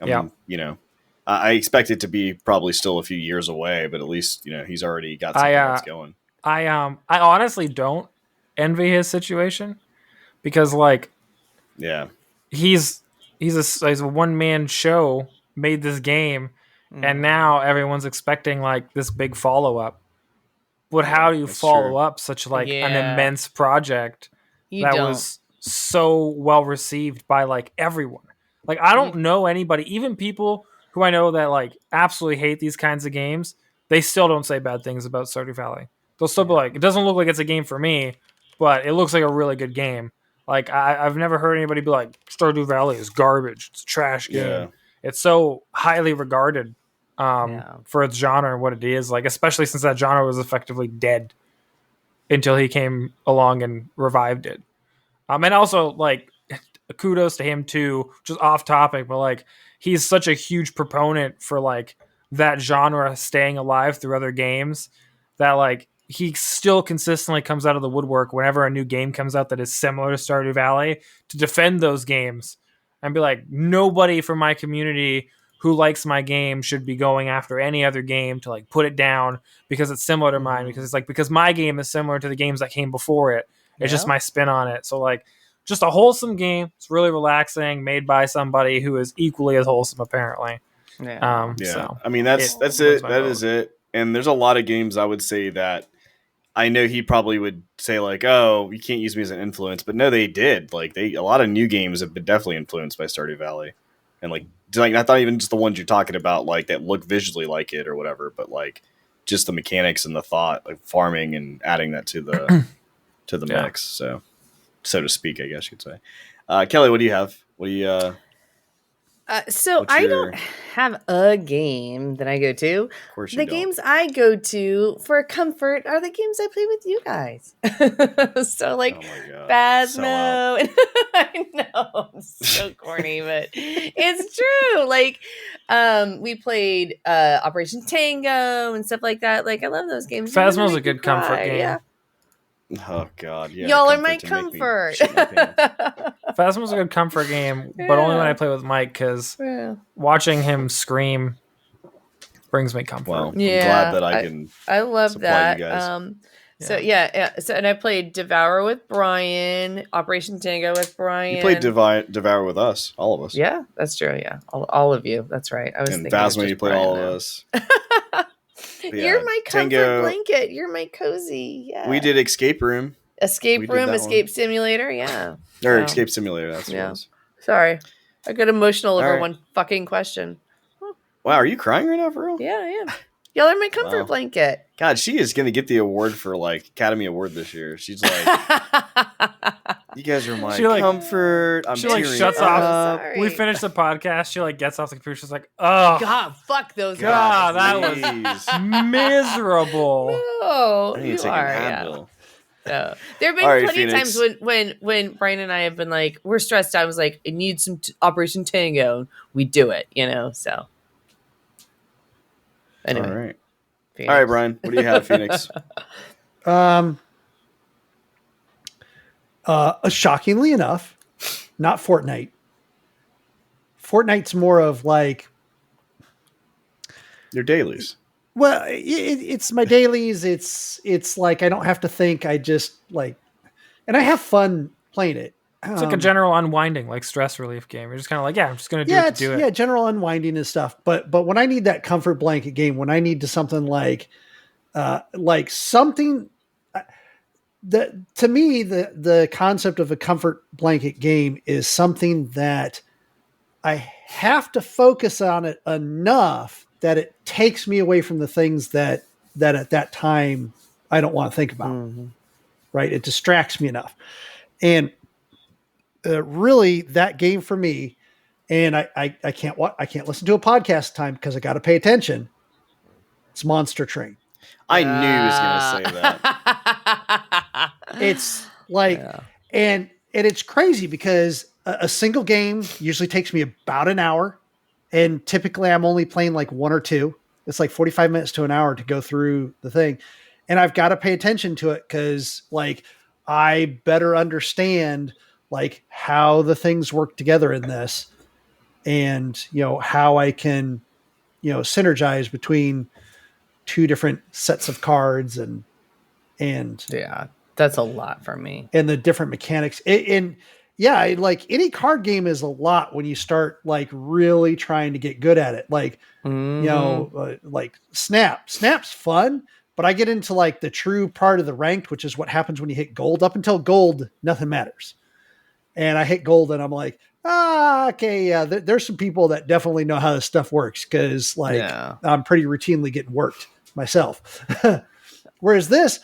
I expect it to be probably still a few years away, but at least, he's already got something that's going. I honestly don't envy his situation because like, yeah, he's a one-man show, made this game, and now everyone's expecting like this big follow-up. But how do you follow up such like an immense project was so well received by like everyone? Like I don't know anybody, even people who I know that like absolutely hate these kinds of games, they still don't say bad things about Stardew Valley. They'll still be like, it doesn't look like it's a game for me, but it looks like a really good game. Like I've never heard anybody be like, Stardew Valley is garbage. It's a trash game. Yeah. It's so highly regarded for its genre and what it is. Like, especially since that genre was effectively dead until he came along and revived it. And also like kudos to him too, just off topic, but like he's such a huge proponent for like that genre staying alive through other games that like he still consistently comes out of the woodwork whenever a new game comes out that is similar to Stardew Valley to defend those games and be like, nobody from my community who likes my game should be going after any other game to like put it down because it's similar to mine, because it's like, because my game is similar to the games that came before it. It's just my spin on it. So like just a wholesome game. It's really relaxing, made by somebody who is equally as wholesome apparently. Yeah. So I mean, that's it. That is it. And there's a lot of games I would say that I know he probably would say like, oh, you can't use me as an influence, but no, they did. Like a lot of new games have been definitely influenced by Stardew Valley, and like not even just the ones you're talking about, like that look visually like it or whatever, but like just the mechanics and the thought, like farming and adding that to the mix, so to speak, I guess you'd say. Kelly, what do you have? What do you? So I don't have a game that I go to. Of course you the don't. Games I go to for comfort are the games I play with you guys. So like Phasmo. So I know, I'm so corny, but it's true. Like we played Operation Tango and stuff like that. Like I love those games. Phasmo's a good comfort game. Yeah. Oh God, yeah. Y'all are my comfort. Phasmo's a good comfort game, but only when I play with Mike, because watching him scream brings me comfort. Well, I'm glad that I can. I love that. You guys. So and I played Devour with Brian, Operation Tango with Brian. You played Devour with us, all of us. Yeah, that's true. Yeah, all of you. That's right. I was and thinking Phasmo, you played Brian, all of us. You're my comfort blanket. You're my cozy. Yeah. We did Escape Room. Escape Simulator. Yeah. Or Escape Simulator. That's what it was. Sorry, I got emotional over one fucking question. Wow, are you crying right now, for real? Yeah, I am. Y'all are my comfort blanket. God, she is gonna get the award for like Academy Award this year. She's like, you guys are my comfort. She like shuts off. We finished the podcast. She like gets off the computer. She's like, oh God, fuck those. God, that was miserable. No, I need to take an Advil. So, there have been plenty of times when Brian and I have been like, we're stressed out. I was like, I need some Operation Tango. We do it, so. Anyway. All right, Brian. What do you have, Phoenix? Shockingly enough, not Fortnite. Fortnite's more of like your dailies. Well, it's my dailies. It's like I don't have to think. I just like, and I have fun playing it. It's like a general unwinding, like stress relief game. You're just kind of like, I'm just going to do it to do it. Yeah, general unwinding and stuff. But when I need that comfort blanket game, when I need to something like something that to me, the concept of a comfort blanket game is something that I have to focus on it enough that it takes me away from the things that that at that time I don't want to think about. Right? It distracts me enough. And really, that game for me, and I can't listen to a podcast time because I got to pay attention. It's Monster Train. I knew he was going to say that. It's like, and it's crazy because a single game usually takes me about an hour, and typically I'm only playing like one or two. It's like 45 minutes to an hour to go through the thing, and I've got to pay attention to it because like I better understand like how the things work together in this, and how I can synergize between two different sets of cards and yeah, that's a lot for me. And the different mechanics. Like any card game is a lot when you start like really trying to get good at it. Like, like Snap's fun, but I get into like the true part of the ranked, which is what happens when you hit gold. Up until gold, nothing matters. And I hit gold and I'm like, okay, yeah, there's some people that definitely know how this stuff works because like I'm pretty routinely getting worked myself. Whereas this,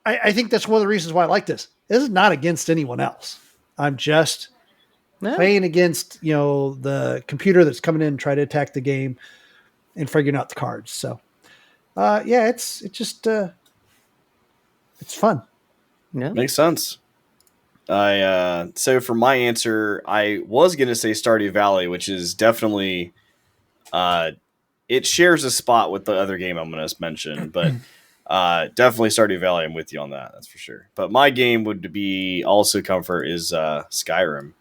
I think that's one of the reasons why I like this. This is not against anyone else. I'm just playing against, the computer that's coming in and trying to attack the game and figuring out the cards. So, it's fun. Yeah. Makes sense. So for my answer, I was going to say Stardew Valley, which is definitely, it shares a spot with the other game I'm going to mention, but definitely Stardew Valley. I'm with you on that. That's for sure. But my game would be also comfort is Skyrim.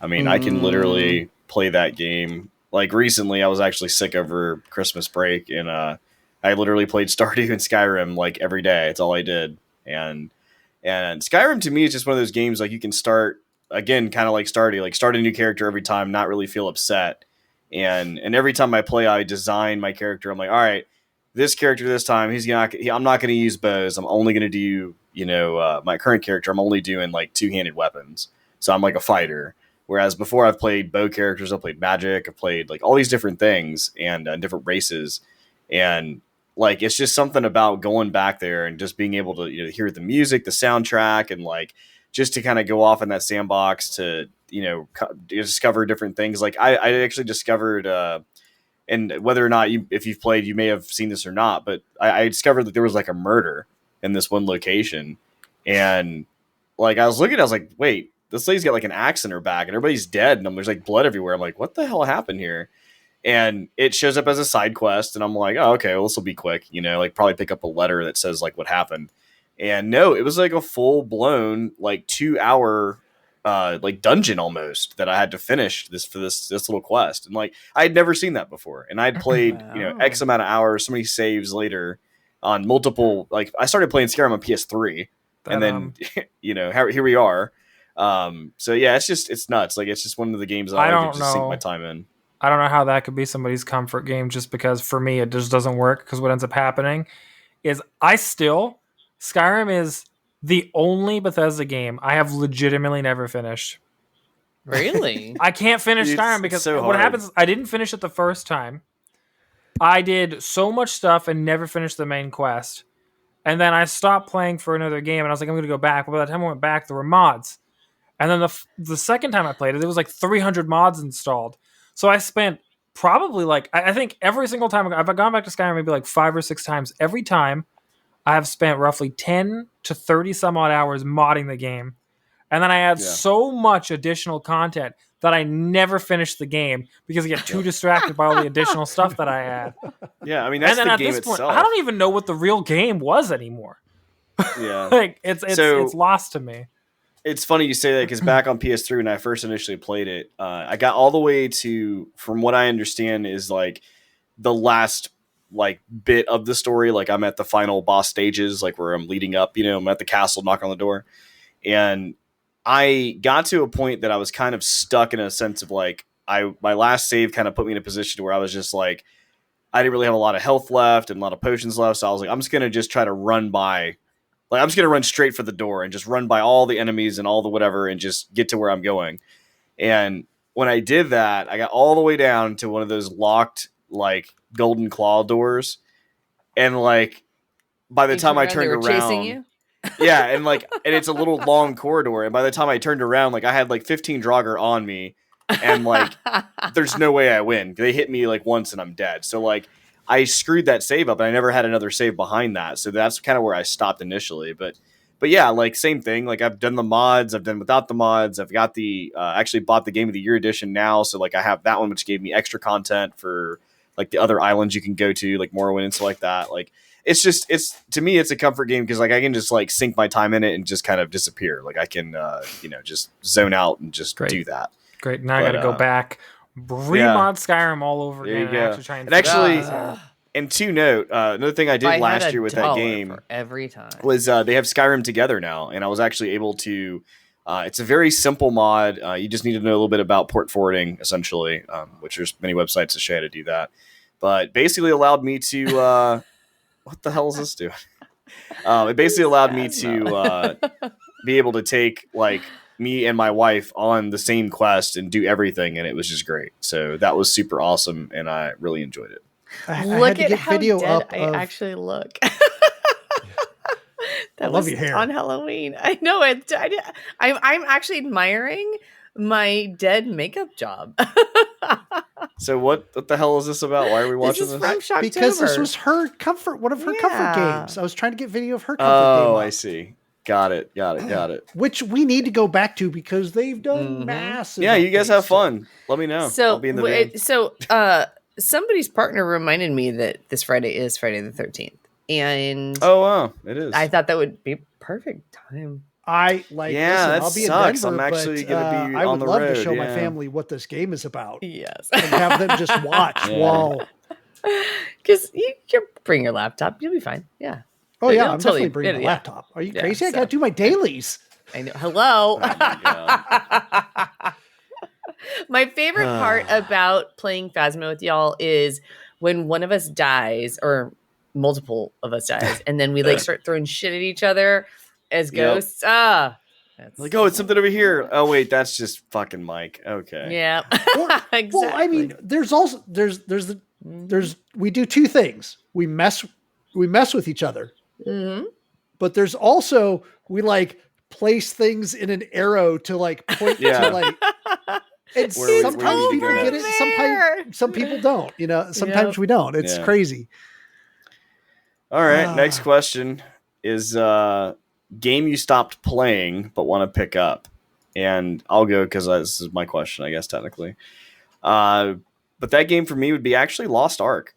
I mean, I can literally play that game. Like recently, I was actually sick over Christmas break, and I literally played Stardew and Skyrim like every day. It's all I did, and Skyrim to me is just one of those games like you can start again, kind of like Stardew, like start a new character every time, not really feel upset, and every time I play, I design my character. I'm like, all right, this character this time, I'm not going to use bows. I'm only going to do my current character. I'm only doing like two-handed weapons, so I'm like a fighter. Whereas before I've played bow characters, I've played magic, I've played like all these different things and different races. And like, it's just something about going back there and just being able to hear the music, the soundtrack, and like just to kind of go off in that sandbox to, discover different things. Like I actually discovered, and whether or not if you've played, you may have seen this or not, but I discovered that there was like a murder in this one location. And like, I was like, wait, this lady's got like an axe in her back and everybody's dead. And there's like blood everywhere. I'm like, what the hell happened here? And it shows up as a side quest. And I'm like, oh, okay, well, this will be quick, like probably pick up a letter that says like what happened. And no, it was like a full blown, like 2-hour, like dungeon almost that I had to finish this little quest. And like, I had never seen that before. And I'd played, X amount of hours, so many saves later on multiple, like I started playing Skyrim on PS3 and then, here we are. So yeah, it's nuts. Like it's just one of the games that I like to just sink my time in. I don't know how that could be somebody's comfort game just because for me it just doesn't work because what ends up happening is Skyrim is the only Bethesda game I have legitimately never finished. Really? I can't finish Skyrim because what happens is I didn't finish it the first time. I did so much stuff and never finished the main quest. And then I stopped playing for another game and I was like, I'm going to go back. But by the time I went back, there were mods. And then the second time I played it, there was like 300 mods installed. So I spent probably like, I think every single time I've gone back to Skyrim maybe like 5 or 6 times. Every time I have spent roughly 10 to 30 some odd hours modding the game. And then I had so much additional content that I never finished the game because I get too distracted by all the additional stuff that I had. Yeah, I mean, that's the game itself. I don't even know what the real game was anymore. Yeah. Like it's lost to me. It's funny you say that because back on PS3 when I first initially played it, I got all the way to, from what I understand, is like the last like bit of the story. Like I'm at the final boss stages, like where I'm leading up. I'm at the castle, knock on the door, and I got to a point that I was kind of stuck in a sense of like my last save kind of put me in a position where I was just like I didn't really have a lot of health left and a lot of potions left, so I was like I'm just gonna just try to run by. Like, I'm just going to run straight for the door and just run by all the enemies and all the whatever and just get to where I'm going. And when I did that, I got all the way down to one of those locked, like, golden claw doors. and like by the time I turned around, chasing you? Yeah, and it's a little long corridor, and by the time I turned around, like I had like 15 Draugr on me, and like there's no way I win. They hit me like once and I'm dead. So like I screwed that save up, and I never had another save behind that. So that's kind of where I stopped initially. But yeah, like same thing. Like I've done the mods, I've done without the mods. I've got the actually bought the Game of the Year edition now, so like I have that one, which gave me extra content for like the other islands you can go to, like Morrowind and stuff like that. Like it's to me it's a comfort game because like I can just like sink my time in it and just kind of disappear. Like I can just zone out and just do that. Great. Now I got to go back, remod Skyrim all over again, and actually and to note, another thing I did last year with that game every time was they have Skyrim Together now, and I was actually able to. It's a very simple mod. You just need to know a little bit about port forwarding, essentially, which there's many websites that show you how to do that. But basically allowed me to. What the hell is this doing? It basically allowed me to be able to take like me and my wife on the same quest and do everything, and it was just great. So that was super awesome, and I really enjoyed it. Look at how dead I actually look. I love your hair on Halloween. I know it. I'm actually admiring my dead makeup job. So what the hell is this about? Why are we watching this? Because this was one of her comfort games. I was trying to get video of her comfort game. Oh, I see. Got it. Which we need to go back to because they've done massive. Yeah, you guys have fun. Let me know. So, I'll be in the van. So somebody's partner reminded me that this Friday is Friday the 13th. And oh wow, it is. I thought that would be perfect time. I'll be in Denver, I'm actually gonna be on would the love road, to show my family what this game is about. Yes. And have them just watch while. Because you bring your laptop, you'll be fine. Yeah. Oh yeah, I'm definitely bringing a laptop. Are you crazy? I gotta do my dailies. I know. Hello. My favorite part about playing Phasma with y'all is when one of us dies or multiple of us dies, and then we like start throwing shit at each other as ghosts. That's like, it's something over here. Oh wait, that's just fucking Mike. Okay. Yeah. Exactly. Well, I mean, we do two things. We mess with each other. Mm-hmm. But there's also we like place things in an arrow to like point to like. And sometimes people get it. Some people don't. Sometimes we don't. It's crazy. All right. Next question is game you stopped playing but want to pick up, and I'll go because this is my question, I guess technically. But that game for me would be actually Lost Ark.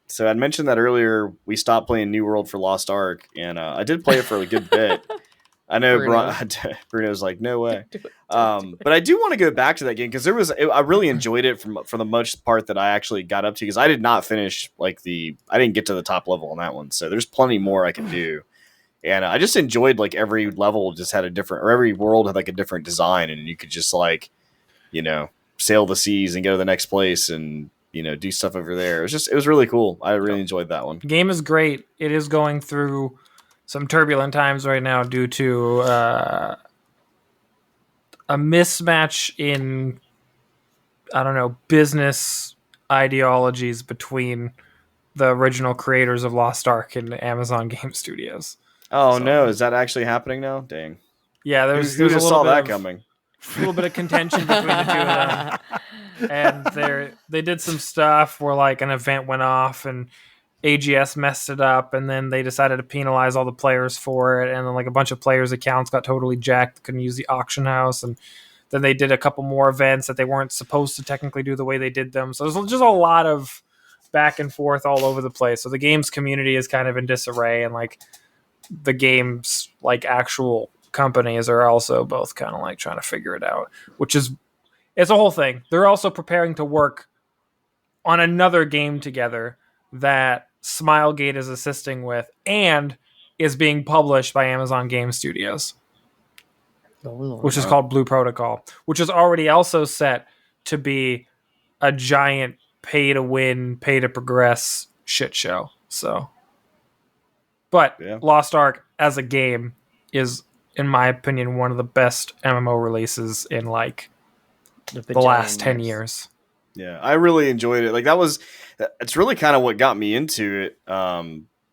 So I'd mentioned that earlier. We stopped playing New World for Lost Ark, and I did play it for a good bit. I know Bruno's like, no way. But I do want to go back to that game because I really enjoyed it for the most part that I actually got up to, because I did not finish I didn't get to the top level on that one. So there's plenty more I can do. And I just enjoyed like every level just had every world had like a different design, and you could just like, sail the seas and go to the next place and, do stuff over there. It was really cool. I really enjoyed that one. The game is great. It is going through some turbulent times right now due to a mismatch in, business ideologies between the original creators of Lost Ark and Amazon Game Studios. Oh, no. Is that actually happening now? Dang. Yeah, there's a little bit coming. A little bit of contention between the two of them. And they did some stuff where like an event went off and AGS messed it up, and then they decided to penalize all the players for it, and then like a bunch of players' accounts got totally jacked, couldn't use the auction house, and then they did a couple more events that they weren't supposed to technically do the way they did them. So there's just a lot of back and forth all over the place. So the game's community is kind of in disarray, and like the game's like actual companies are also both kind of like trying to figure it out, it's a whole thing. They're also preparing to work on another game together that Smilegate is assisting with and is being published by Amazon Game Studios, which is called Blue Protocol, which is already also set to be a giant pay-to-win, pay-to-progress shit show. So, but Lost Ark as a game is, in my opinion, one of the best MMO releases in like the last 10 years. Yeah, I really enjoyed it. Like it's really kind of what got me into it.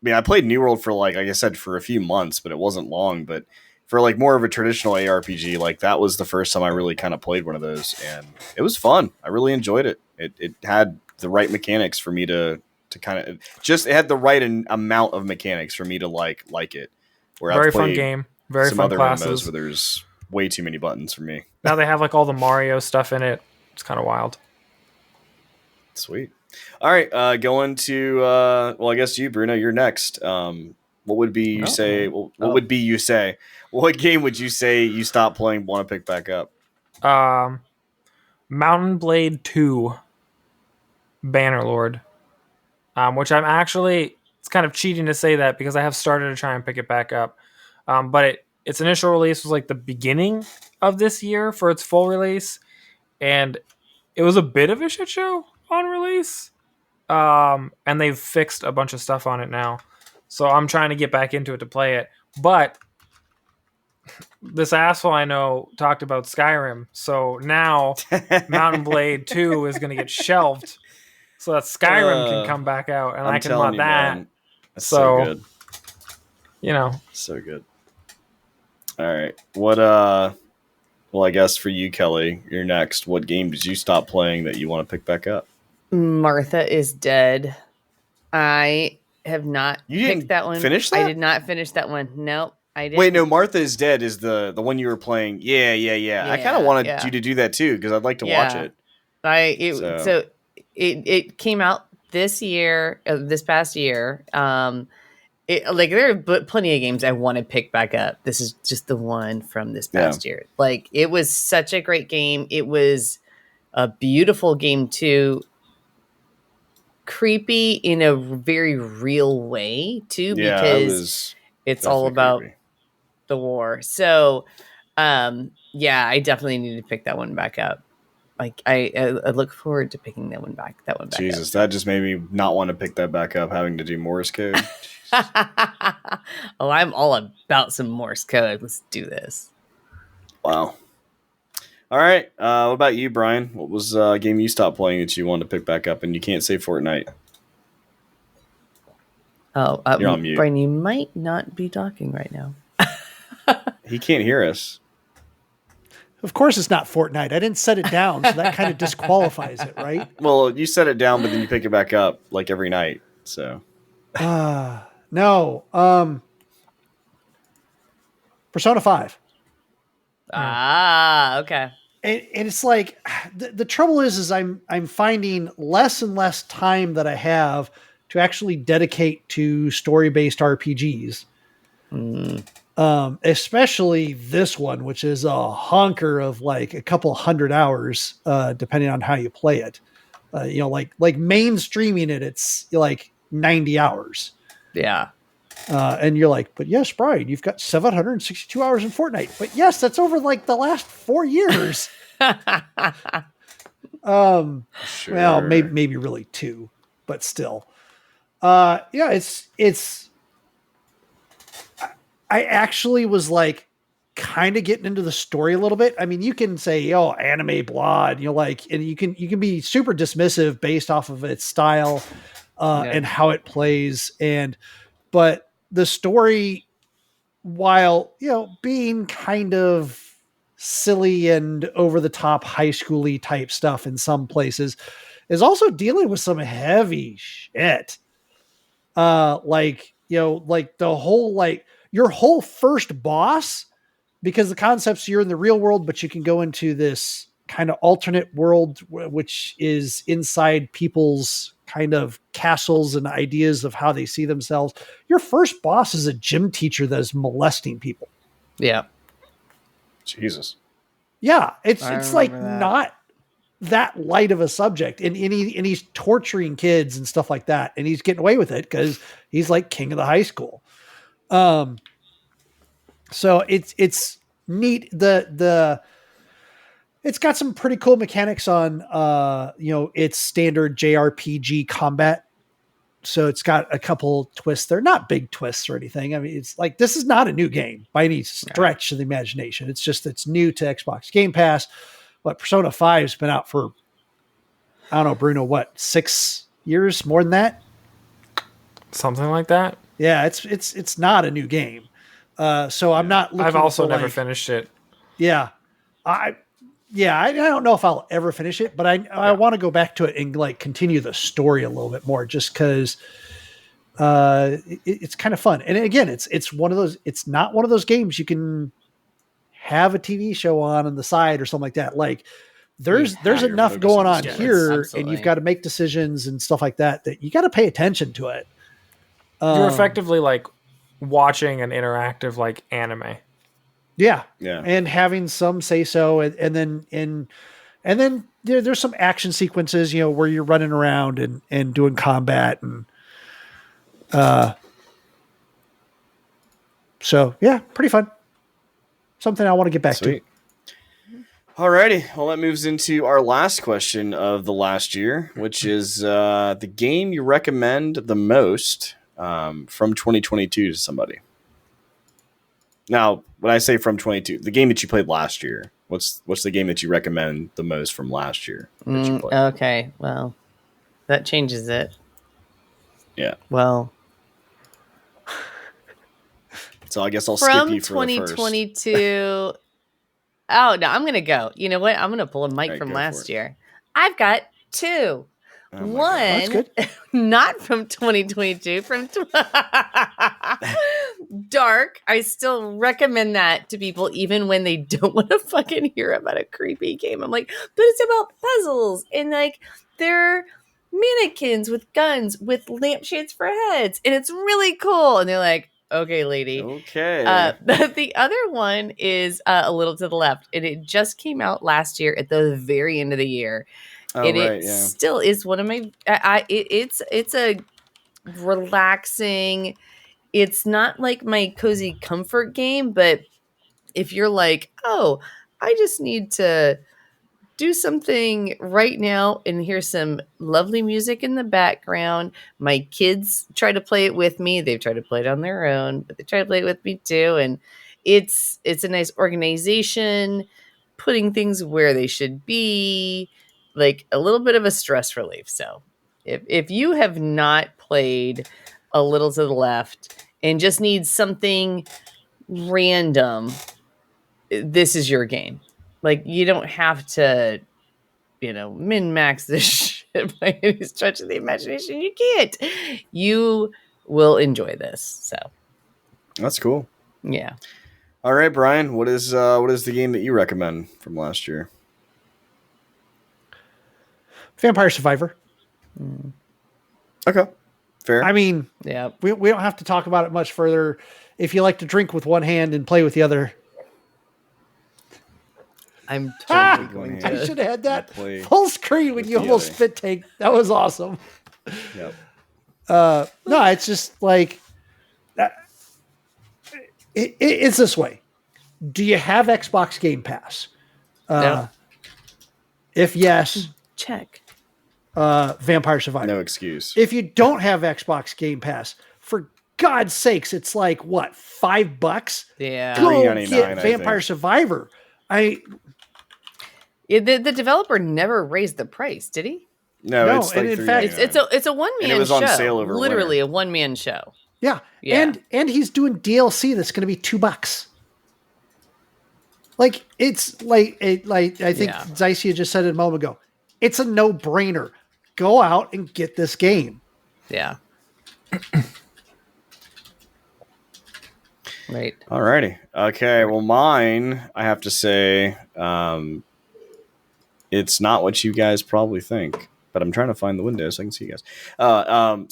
mean, I played New World for like I said, for a few months, but it wasn't long. But for like more of a traditional ARPG, like that was the first time I really kind of played one of those, and it was fun. I really enjoyed it. It had the right mechanics for me to kind of it had the right amount of mechanics for me to like it. Where very I've played fun game, very some fun other classes. MMOs where there's way too many buttons for me. Now they have like all the Mario stuff in it. It's kind of wild. Sweet. All right, going to I guess you, Bruno, you're next. What would be you say? What would be you say? What game would you say you stopped playing, want to pick back up? Mountain Blade 2 Bannerlord. Which I'm actually, it's kind of cheating to say that because I have started to try and pick it back up. But its initial release was like the beginning of this year for its full release. And it was a bit of a shit show on release. And they've fixed a bunch of stuff on it now. So I'm trying to get back into it to play it. But this asshole I know talked about Skyrim. So now Mountain Blade 2 is going to get shelved so that Skyrim can come back out and I can mod that. Man, that's so good. You know. So good. All right. What, well, I guess for you, Kelly, you're next. What game did you stop playing that you want to pick back up? Martha is Dead. I have not picked that one. Finish that? I did not finish that one. Nope. I didn't. Wait, no, Martha is Dead is the one you were playing. Yeah. I kind of wanted you to do that too because I'd like to watch it. So it came out this year, this past year. There are plenty of games I want to pick back up. This is just the one from this past year. Like, it was such a great game. It was a beautiful game too. Creepy in a very real way too, because it's all about the war. So, I definitely need to pick that one back up. Like, I look forward to picking that one back. Jesus, that just made me not want to pick that back up, having to do Morse code. Oh, I'm all about some Morse code. Let's do this. Wow. All right. What about you, Brian? What was a game you stopped playing that you wanted to pick back up, and you can't say Fortnite? Oh, you're on mute. Brian, you might not be talking right now. He can't hear us. Of course it's not Fortnite. I didn't set it down, so that kind of disqualifies it, right? Well, you set it down, but then you pick it back up like every night. So, no. Persona 5. Okay. And it's like the trouble is I'm finding less and less time that I have to actually dedicate to story-based RPGs. Especially this one, which is a honker of like a couple hundred hours, depending on how you play it. Like mainstreaming it, it's like 90 hours. Yeah. And you're like, but yes, Brian, you've got 762 hours in Fortnite. But yes, that's over like the last 4 years. Sure. Well, maybe really 2, but still. It's I actually was like kind of getting into the story a little bit. I mean, you can say, oh, anime blood, and you can be super dismissive based off of its style and how it plays. But the story, while, being kind of silly and over the top high schooly type stuff in some places, is also dealing with some heavy shit. Like the whole, your whole first boss, because the concept's you're in the real world, but you can go into this kind of alternate world, which is inside people's kind of castles and ideas of how they see themselves. Your first boss is a gym teacher that is molesting people. Yeah. Jesus. Yeah. It's like not that light of a subject. And he's torturing kids and stuff like that. And he's getting away with it because he's like king of the high school. So it's neat. It's got some pretty cool mechanics on, its standard JRPG combat. So it's got a couple twists. They're not big twists or anything. I mean, it's like, this is not a new game by any stretch of the imagination. It's just, it's new to Xbox Game Pass. But Persona 5 has been out for, I don't know, Bruno, 6 years, more than that? Something like that. Yeah, it's not a new game. So I'm not looking I've also for, never like, finished it. Yeah. I don't know if I'll ever finish it, but I want to go back to it and like continue the story a little bit more, just because it's kind of fun. And again, it's one of those. It's not one of those games you can have a TV show on the side or something like that. Like there's enough going on here, and you've got to make decisions and stuff like that you got to pay attention to it. You're effectively like watching an interactive like anime. Yeah. And having some say so, and then there's some action sequences, where you're running around and doing combat, and so yeah, pretty fun. Something I want to get back to. Alrighty, well, that moves into our last question of the last year, which is the game you recommend the most from 2022 to somebody. Now, when I say from 22, the game that you played last year, what's the game that you recommend the most from last year that you played? Okay, well, that changes it. Yeah. Well, so I guess I'll skip you for 2022. Oh, no, I'm going to go. You know what? I'm going to pull a mic from last year. I've got two. Oh one, not from 2022, from Dark. I still recommend that to people, even when they don't want to fucking hear about a creepy game. I'm like, but it's about puzzles, and like they're mannequins with guns with lampshades for heads, and it's really cool. And they're like, okay, lady. Okay. The other one is A Little to the Left, and it just came out last year at the very end of the year. Oh, and right, it still is one of my. It's a relaxing. It's not like my cozy comfort game, but if you're like, oh, I just need to do something right now, and here's some lovely music in the background. My kids try to play it with me. They've tried to play it on their own, but they try to play it with me too. And it's a nice organization, putting things where they should be, like a little bit of a stress relief. So if you have not played A Little to the Left and just need something random, this is your game. Like, you don't have to, min-max this shit by any stretch of the imagination. You can't. You will enjoy this. So that's cool. Yeah. All right, Brian, what is the game that you recommend from last year? Vampire Survivor. Okay. Fair. I mean, yeah, we don't have to talk about it much further. If you like to drink with one hand and play with the other. I'm totally going to. I should have had that full screen when you almost spit take. That was awesome. Yep. No, it's just like it's this way. Do you have Xbox Game Pass? No. If yes, check. Vampire Survivor. No excuse. If you don't have Xbox Game Pass, for God's sakes, it's like what, $5? Yeah, go get Vampire Survivor. The developer never raised the price, did he? No, it's like, and in fact, it's a one man show. It was on sale over literally winter. A one man show. Yeah. And he's doing DLC that's going to be $2. Like, it's like I think Zycia just said it a moment ago. It's a no brainer. Go out and get this game. Yeah. Right. Alrighty. Okay. Well, mine, I have to say, it's not what you guys probably think, but I'm trying to find the window so I can see you guys.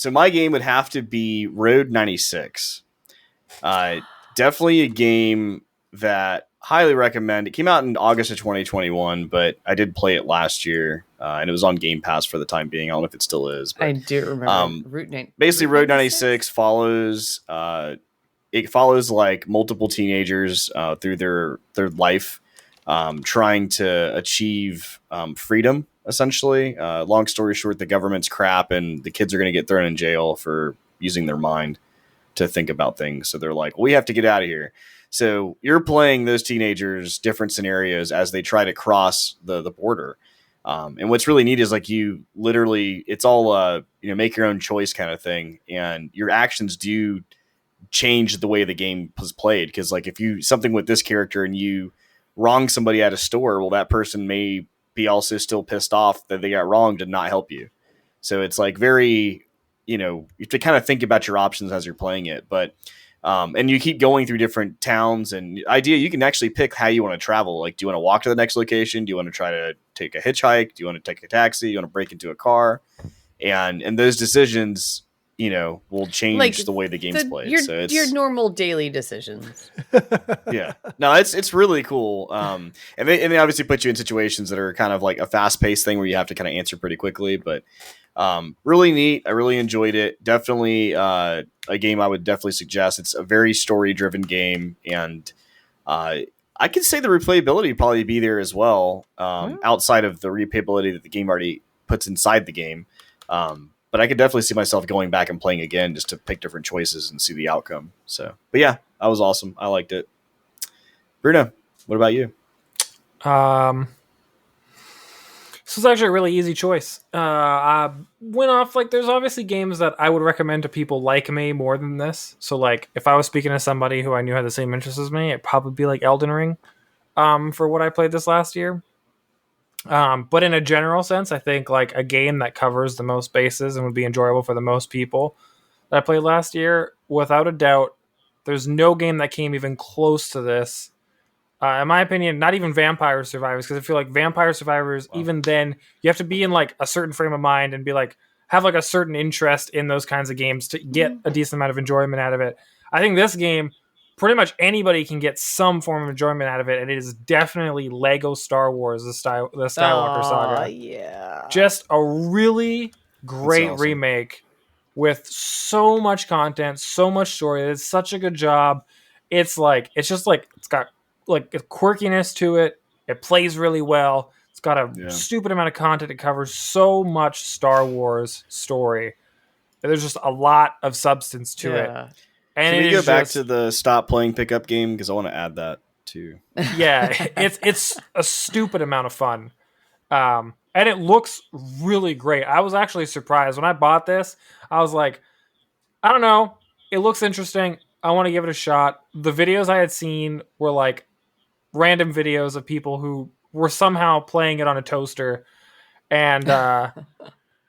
So my game would have to be Road 96. Definitely a game that highly recommend. It came out in August of 2021, but I did play it last year, and it was on Game Pass for the time being. I don't know if it still is. But, I do remember. Basically, Road 96 follows. It follows like multiple teenagers through their life, trying to achieve freedom. Essentially, long story short, the government's crap, and the kids are going to get thrown in jail for using their mind to think about things. So they're like, we have to get out of here. So you're playing those teenagers different scenarios as they try to cross the border. And what's really neat is like you literally, it's all make your own choice kind of thing, and your actions do change the way the game was played. Because like if you something with this character and you wrong somebody at a store, well, that person may be also still pissed off that they got wronged and not help you. So it's like very, you have to kind of think about your options as you're playing it. But and you keep going through different towns, and idea you can actually pick how you want to travel. Like, do you want to walk to the next location? Do you want to try to take a hitchhike? Do you want to take a taxi? Do you want to break into a car? And those decisions, will change the way the game's played. So it's your normal daily decisions. Yeah, no, it's really cool. And they obviously put you in situations that are kind of like a fast paced thing where you have to kind of answer pretty quickly, but really neat. I really enjoyed it. Definitely a game I would definitely suggest. It's a very story driven game, and I could say the replayability would probably be there as well, outside of the replayability that the game already puts inside the game. But I could definitely see myself going back and playing again just to pick different choices and see the outcome. So, but yeah, that was awesome. I liked it. Bruno, what about you? This was actually a really easy choice. I went off, there's obviously games that I would recommend to people like me more than this. So, if I was speaking to somebody who I knew had the same interests as me, it'd probably be like Elden Ring for what I played this last year. But in a general sense, I think a game that covers the most bases and would be enjoyable for the most people that I played last year, without a doubt, there's no game that came even close to this. In my opinion, not even Vampire Survivors, because I feel like Vampire Survivors, even then, you have to be in a certain frame of mind and be have a certain interest in those kinds of games to get a decent amount of enjoyment out of it. I think this game, pretty much anybody can get some form of enjoyment out of it, and it is definitely Lego Star Wars, the Skywalker Saga. Yeah. Just a really great remake with so much content, so much story. It's such a good job. It's got a quirkiness to it. It plays really well. It's got a stupid amount of content. It covers so much Star Wars story. There's just a lot of substance to it. And can we go back to the stop playing pickup game? Because I want to add that too. Yeah, it's a stupid amount of fun. And it looks really great. I was actually surprised. When I bought this, I was like, I don't know. It looks interesting. I want to give it a shot. The videos I had seen were random videos of people who were somehow playing it on a toaster. And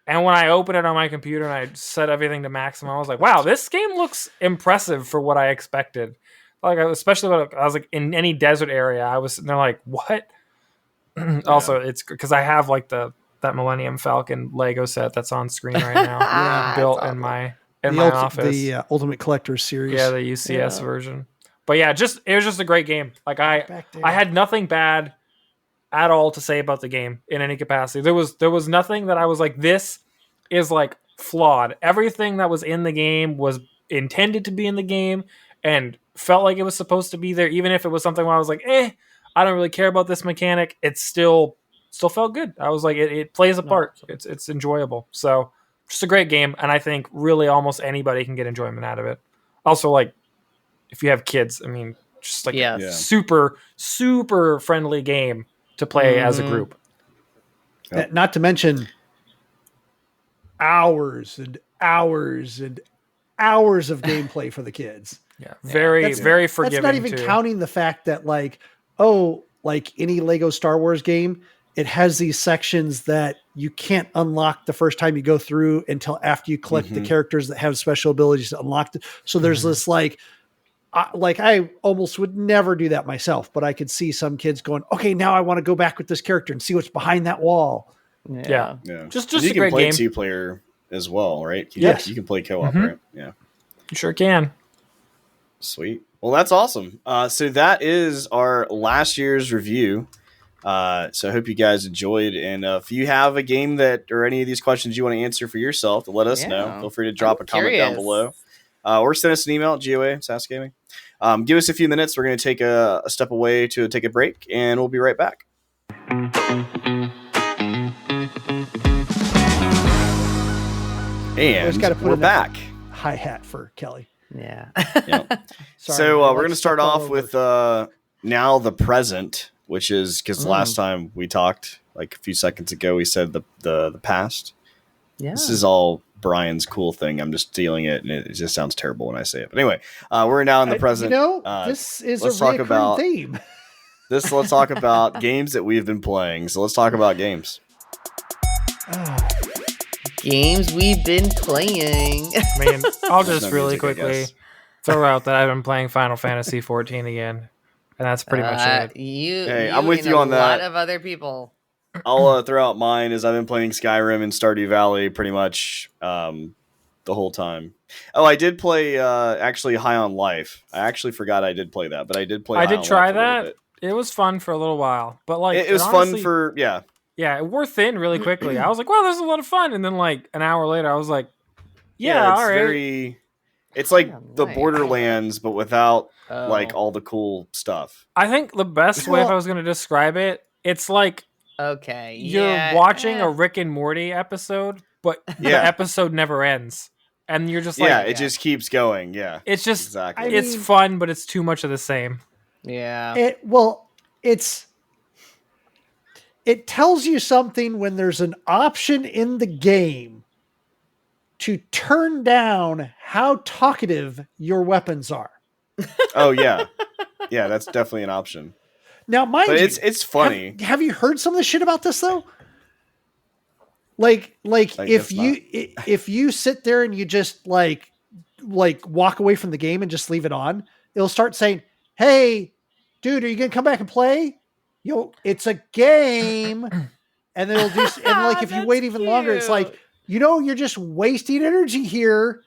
and when I opened it on my computer and I set everything to maximum, I was like, wow, this game looks impressive for what I expected. Especially when I was in any desert area, I was, and they're like, what? Also, it's because I have that Millennium Falcon Lego set that's on screen right now, built in my office. The Ultimate Collector's Series. Yeah, the UCS version. But yeah, it was just a great game. I had nothing bad at all to say about the game in any capacity. There was nothing that I was like, this is flawed. Everything that was in the game was intended to be in the game and felt like it was supposed to be there, even if it was something where I was like, I don't really care about this mechanic. It still felt good. I was like, it plays a part. It's enjoyable. So just a great game, and I think really almost anybody can get enjoyment out of it. Also, if you have kids, I mean, just a super, super friendly game to play as a group. Yep. Not to mention hours and hours and hours of gameplay for the kids. Yeah, very forgiving. That's not even counting the fact that any Lego Star Wars game, it has these sections that you can't unlock the first time you go through until after you collect the characters that have special abilities to unlock it. So there's this I almost would never do that myself, but I could see some kids going, okay, now I want to go back with this character and see what's behind that wall. Yeah. Just you a great play game. 2-player as well, right? Yes. You can play co-op, right? Yeah. You sure can. Sweet. Well, that's awesome. So that is our last year's review. So I hope you guys enjoyed. And if you have a game or any of these questions you want to answer for yourself, let us know. Feel free to drop a comment down below. Or send us an email at GOA, SAS Gaming. Give us a few minutes. We're going to take a step away to take a break, and we'll be right back. And we're back. Hi-hat for Kelly. Yeah. So we're going to start off with now the present, which is because last time we talked, a few seconds ago, we said the past. Yeah. This is all Brian's cool thing. I'm just stealing it, and it just sounds terrible when I say it. But anyway, we're now in the present. This is a recurring theme. Let's talk about games that we've been playing. So let's talk about games. Games we've been playing. Man, I'll just really quickly throw out that I've been playing Final Fantasy 14 again, and that's pretty much it. I'm with you on that. A lot of other people. I'll throw out mine as I've been playing Skyrim and Stardew Valley pretty much the whole time. Oh, I did play actually High on Life. I actually forgot I did play that, but I did play. I did try that. It was fun for a little while, but like it was honestly, fun for yeah, it wore thin really quickly. I was like, wow, this is a lot of fun, and then like an hour later, I was like, yeah it's all right. It's like the Borderlands, but without like all the cool stuff. I think the best way if I was going to describe it, it's like you're watching a Rick and Morty episode, but the episode never ends. And you're just like... it just keeps going, It's just... Exactly. It's fun, but it's too much of the same. Yeah. It tells you something when there's an option in the game to turn down how talkative your weapons are. Oh, yeah. Yeah, that's definitely an option. Now, mind you, it's funny. Have you heard some of the shit about this though? Like if you sit there and you just like walk away from the game and just leave it on, it'll start saying, "Hey, dude, are you gonna come back and play? It's a game." And then it'll do. And like if you wait even longer, it's like, you're just wasting energy here.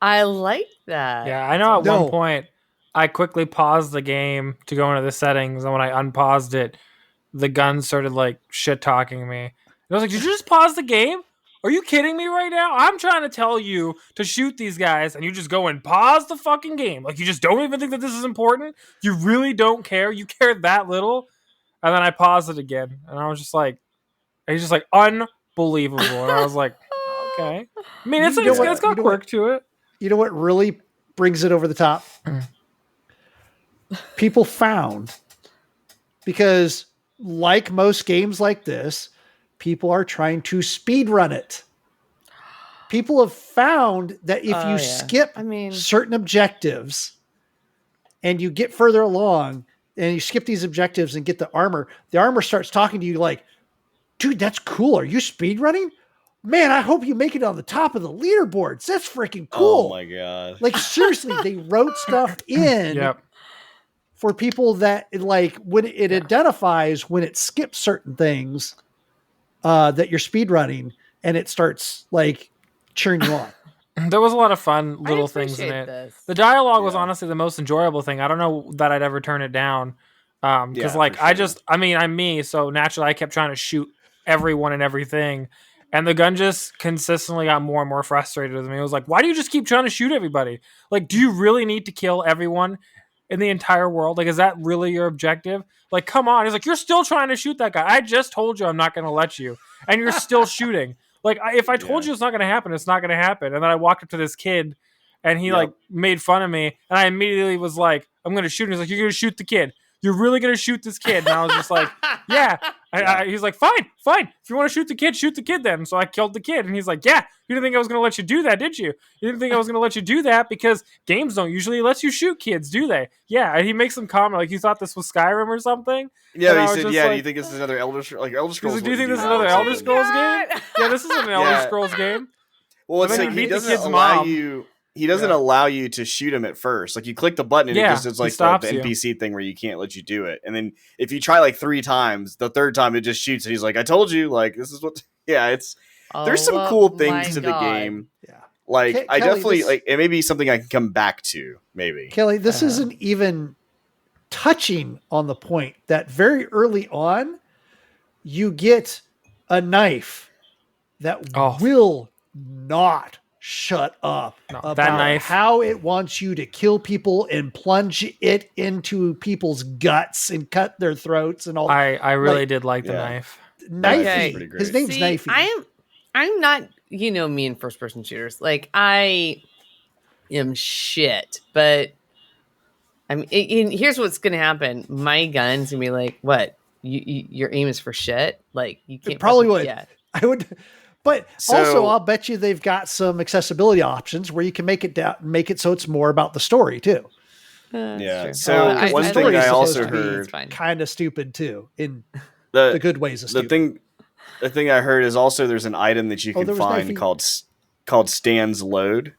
I like that. Yeah, I know. At one point, I quickly paused the game to go into the settings, and when I unpaused it, the gun started like shit talking me. And I was like, "Did you just pause the game? Are you kidding me right now? I'm trying to tell you to shoot these guys, and you just go and pause the fucking game. Like you just don't even think that this is important. You really don't care. You care that little." And then I paused it again, and I was just like, unbelievable. And I was like, okay. I mean, it's got quirk to it. You know what really brings it over the top? People found, because like most games like this, people are trying to speed run it. People have found that if you skip certain objectives and you get further along and you skip these objectives and get the armor starts talking to you like, "Dude, that's cool. Are you speed running? Man, I hope you make it on the top of the leaderboards. That's freaking cool." Oh my God. Like seriously, they wrote stuff in for people that like when it identifies when it skips certain things that you're speed running, and it starts like cheering you on. There was a lot of fun little things in it. The dialogue was honestly the most enjoyable thing. I don't know that I'd ever turn it down. Because I'm me, so naturally I kept trying to shoot everyone and everything. And the gun just consistently got more and more frustrated with me. It was like, why do you just keep trying to shoot everybody? Like, do you really need to kill everyone in the entire world? Like, is that really your objective? Like, come on. He's like, you're still trying to shoot that guy. I just told you I'm not going to let you. And you're still shooting. Like, if I told you it's not going to happen, it's not going to happen. And then I walked up to this kid, and he, like, made fun of me. And I immediately was like, I'm going to shoot him. He's like, you're going to shoot the kid. You're really going to shoot this kid? And I was just like, yeah. He's like, fine. If you want to shoot the kid then. So I killed the kid. And he's like, yeah, you didn't think I was going to let you do that, did you? You didn't think I was going to let you do that because games don't usually let you shoot kids, do they? Yeah. And he makes some comment like, you thought this was Skyrim or something? Yeah, he said, do you think this is another Elder Scrolls? Like, do you think this is another Elder Scrolls game? Yeah, this is an Elder Scrolls game. Well, it's like he doesn't allow you... He doesn't allow you to shoot him at first. Like you click the button and it just it's like the NPC thing where you can't let you do it. And then if you try like 3 times, the third time it just shoots and he's like, I told you, like this is what it's there's some cool things to the game. Yeah. Like I definitely like it may be something I can come back to, maybe. Kelly, this isn't even touching on the point that very early on you get a knife that will not shut up about that knife. How it wants you to kill people and plunge it into people's guts and cut their throats and all. I really did like the knife. Knifey. His name's Knifey. I'm not, me in first person shooters. Like I am shit, but I mean, here's what's gonna happen. My gun's gonna be like, what? Your aim is for shit. Like you can't. It probably would. Yeah. I would. But also, I'll bet you they've got some accessibility options where you can make it so it's more about the story too. Yeah. So one the thing I also heard, kind of stupid too, in the good ways of stupid. The thing I heard is also there's an item that you can find called Stan's Load,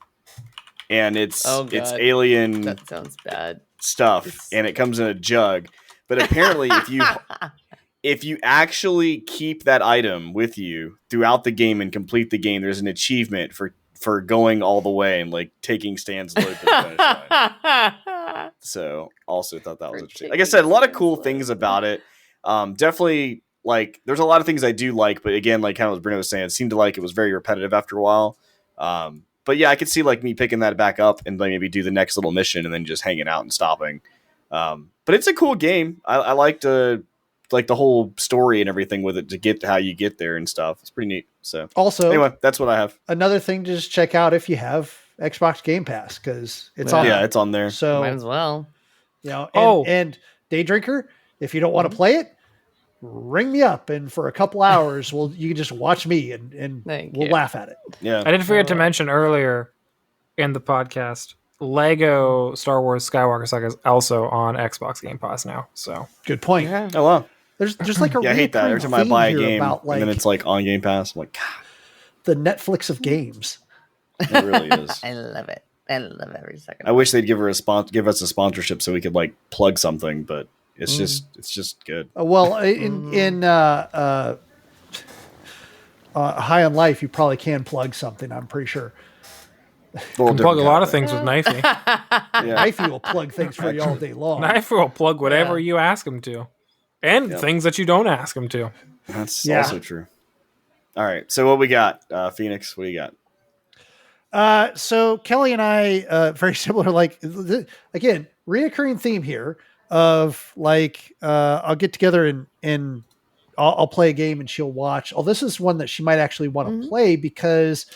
and it's alien. That sounds bad. Stuff, and it comes in a jug. But apparently, if you actually keep that item with you throughout the game and complete the game, there's an achievement for going all the way and like taking Stan's Load to the finish line. So also thought that was interesting. Like I said, a lot of cool things about it. Definitely, like there's a lot of things I do like, but again, like kind of what Bruno was saying, it seemed like it was very repetitive after a while. But yeah, I could see like me picking that back up and like maybe do the next little mission and then just hanging out and stopping. But it's a cool game. I liked like the whole story and everything with it to get to how you get there and stuff. It's pretty neat. So also, anyway, that's what I have. Another thing to just check out if you have Xbox Game Pass, because it's on. Yeah, it's on there. So might as well. You know, and Day Drinker, if you don't want to play it, ring me up, and for a couple hours, you can just watch me and we'll laugh at it. Yeah, I did forget to mention earlier in the podcast, Lego Star Wars Skywalker Saga is also on Xbox Game Pass now. So good point. Yeah. Oh wow, there's like a I hate that every time I buy a game about, like, and then it's like on Game Pass. I'm like, God. The Netflix of games. It really is. I love it. I love every second. I wish they'd give us a sponsorship so we could like plug something, but it's just good. Well, in High on Life, you probably can plug something. I'm pretty sure. You can plug a lot of things with Knifey. Knifey will plug things for you all day long. Knifey will plug whatever you ask him to, and things that you don't ask him to. That's also true. All right, so what we got, Phoenix? What do you got? So Kelly and I, very similar. Like again, reoccurring theme here of like I'll get together and I'll play a game and she'll watch. Oh, this is one that she might actually want to play because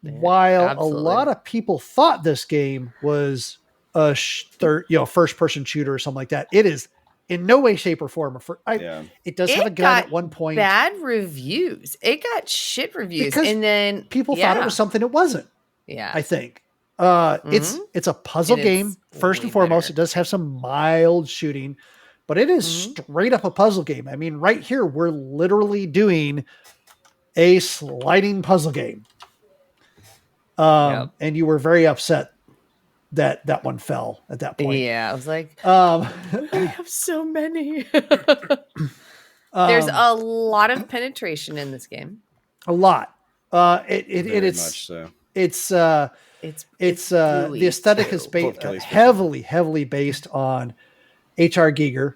while a lot of people thought this game was a first person shooter or something like that, it is in no way, shape, or form. It does have a gun at one point. Bad reviews. It got shit reviews, because and then people thought it was something it wasn't. Yeah, I think it's a puzzle game first and foremost. Better. It does have some mild shooting, but it is straight up a puzzle game. I mean, right here we're literally doing a sliding puzzle game. And you were very upset that one fell at that point. Yeah, I was like, I have so many. There's a lot of penetration in this game. A lot. It's the aesthetic is heavily based on H.R. Giger.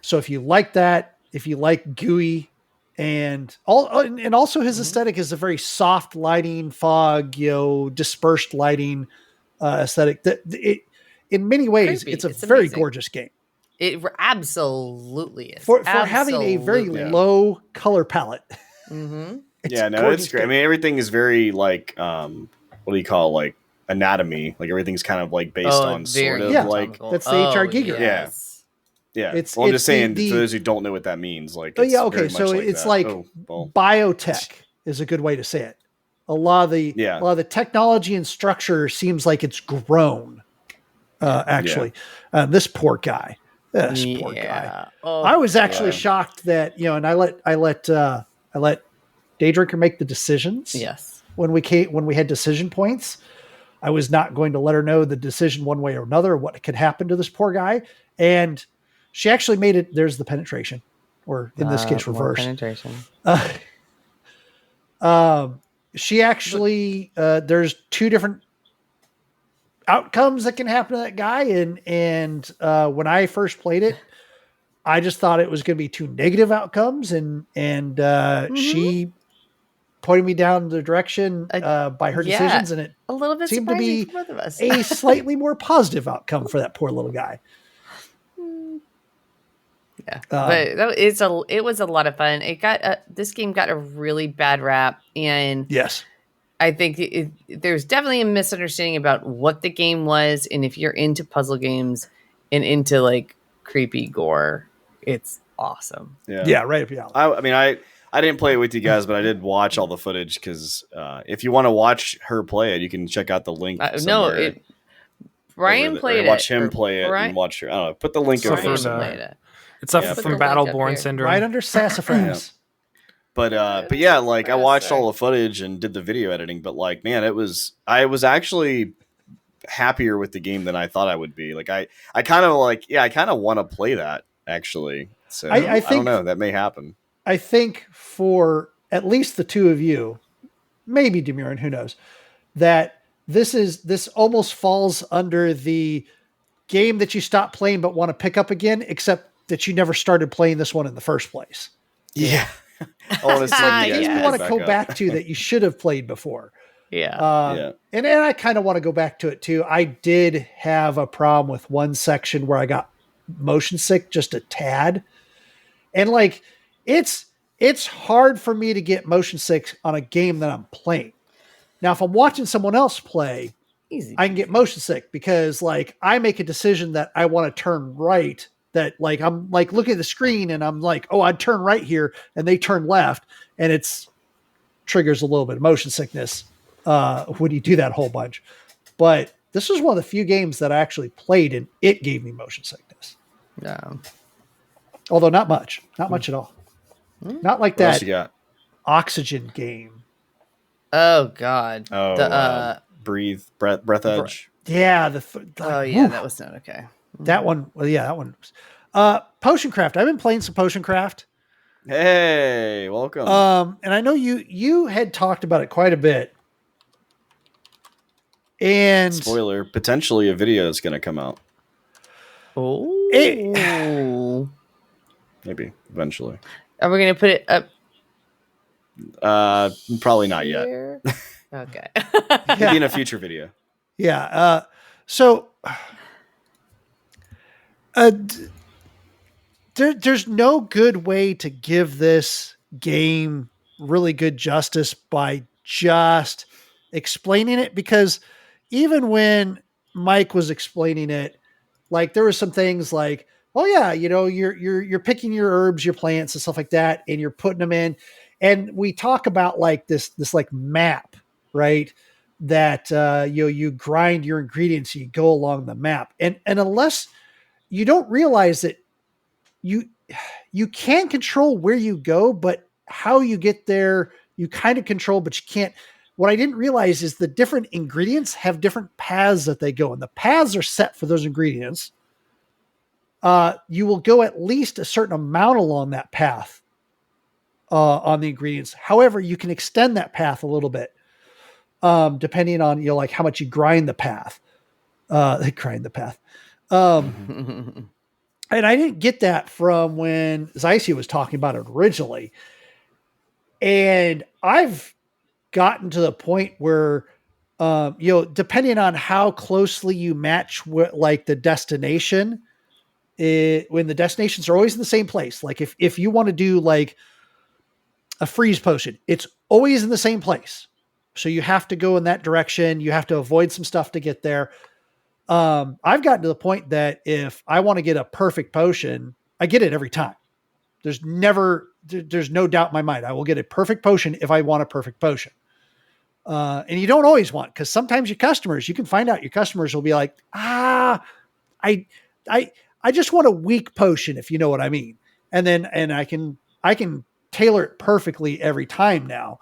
So if you like that, if you like gooey and also his aesthetic is a very soft lighting, fog, dispersed lighting aesthetic. That in many ways, it's a very gorgeous game. It absolutely is. For having a very low color palette. It's great. I mean, everything is very like, what do you call like anatomy? Like everything's kind of like based on sort of like that's the H.R. Giger. Yes. Yeah. I'm just saying for those who don't know what that means. Like, okay. So it's like biotech is a good way to say it. A lot of the technology and structure seems like it's grown. Actually, this poor guy. I was actually shocked that and I let Day Drinker make the decisions. Yes. When we had decision points, I was not going to let her know the decision one way or another, what could happen to this poor guy. And she actually made it. There's the penetration, or in this case, reverse penetration. She actually, there's two different outcomes that can happen to that guy. And when I first played it, I just thought it was going to be two negative outcomes. And she pointed me down the direction by her decisions. And it a little bit seemed to be for both of us. a slightly more positive outcome for that poor little guy. Yeah, but it was a lot of fun. This game got a really bad rap, and yes, I think there's definitely a misunderstanding about what the game was, and if you're into puzzle games and into like creepy gore, it's awesome. Yeah, right up your alley. I mean, I I didn't play it with you guys, but I did watch all the footage because if you want to watch her play it, you can check out the link. Brian played it. Watch him play it and watch her. I don't know. Put the link over there somewhere. It's up from Battleborn Syndrome. Right under Sassafras. But yeah, like I watched all the footage and did the video editing, but like, man, I was actually happier with the game than I thought I would be. Like I kind of want to play that actually. So I don't know, that may happen. I think for at least the two of you, maybe Demurin, who knows, that this almost falls under the game that you stop playing but want to pick up again, except that you never started playing this one in the first place. Yeah. I want to see you want to go back to that you should have played before. Yeah. And I kind of want to go back to it too. I did have a problem with one section where I got motion sick just a tad. And like, it's hard for me to get motion sick on a game that I'm playing. Now, if I'm watching someone else play, I can get motion sick because like I make a decision that I want to turn right, that like I'm like looking at the screen and I'm like, oh, I'd turn right here, and they turn left, and it's triggers a little bit of motion sickness when you do that whole bunch. But this was one of the few games that I actually played and it gave me motion sickness. Yeah. Although not much at all. Not like what that Oxygen game. Oh God. Oh, breath edge. Yeah. That was not okay. That one. Well, yeah, that one was. Potion Craft. I've been playing some Potion Craft. Hey, welcome. And I know you had talked about it quite a bit. And spoiler, potentially a video is going to come out. Oh. Maybe eventually. Are we going to put it up? Probably not yet. Okay. Maybe in a future video. Yeah. There's no good way to give this game really good justice by just explaining it, because even when Mike was explaining it, like there were some things like, oh yeah, you're picking your herbs, your plants and stuff like that, and you're putting them in. And we talk about like this like map, right? That you grind your ingredients, you go along the map. And unless you don't realize that you can control where you go, but how you get there, you kind of control, but you can't. What I didn't realize is the different ingredients have different paths that they go, and the paths are set for those ingredients. You will go at least a certain amount along that path on the ingredients. However, you can extend that path a little bit, depending on like how much you grind the path. And I didn't get that from when Zycia was talking about it originally. And I've gotten to the point where, depending on how closely you match like the destination, when the destinations are always in the same place, like if you want to do like a freeze potion, it's always in the same place. So you have to go in that direction. You have to avoid some stuff to get there. I've gotten to the point that if I want to get a perfect potion, I get it every time. There's no doubt in my mind. I will get a perfect potion if I want a perfect potion. And you don't always want, because sometimes you can find out your customers will be like, I just want a weak potion, if you know what I mean. And I can tailor it perfectly every time now.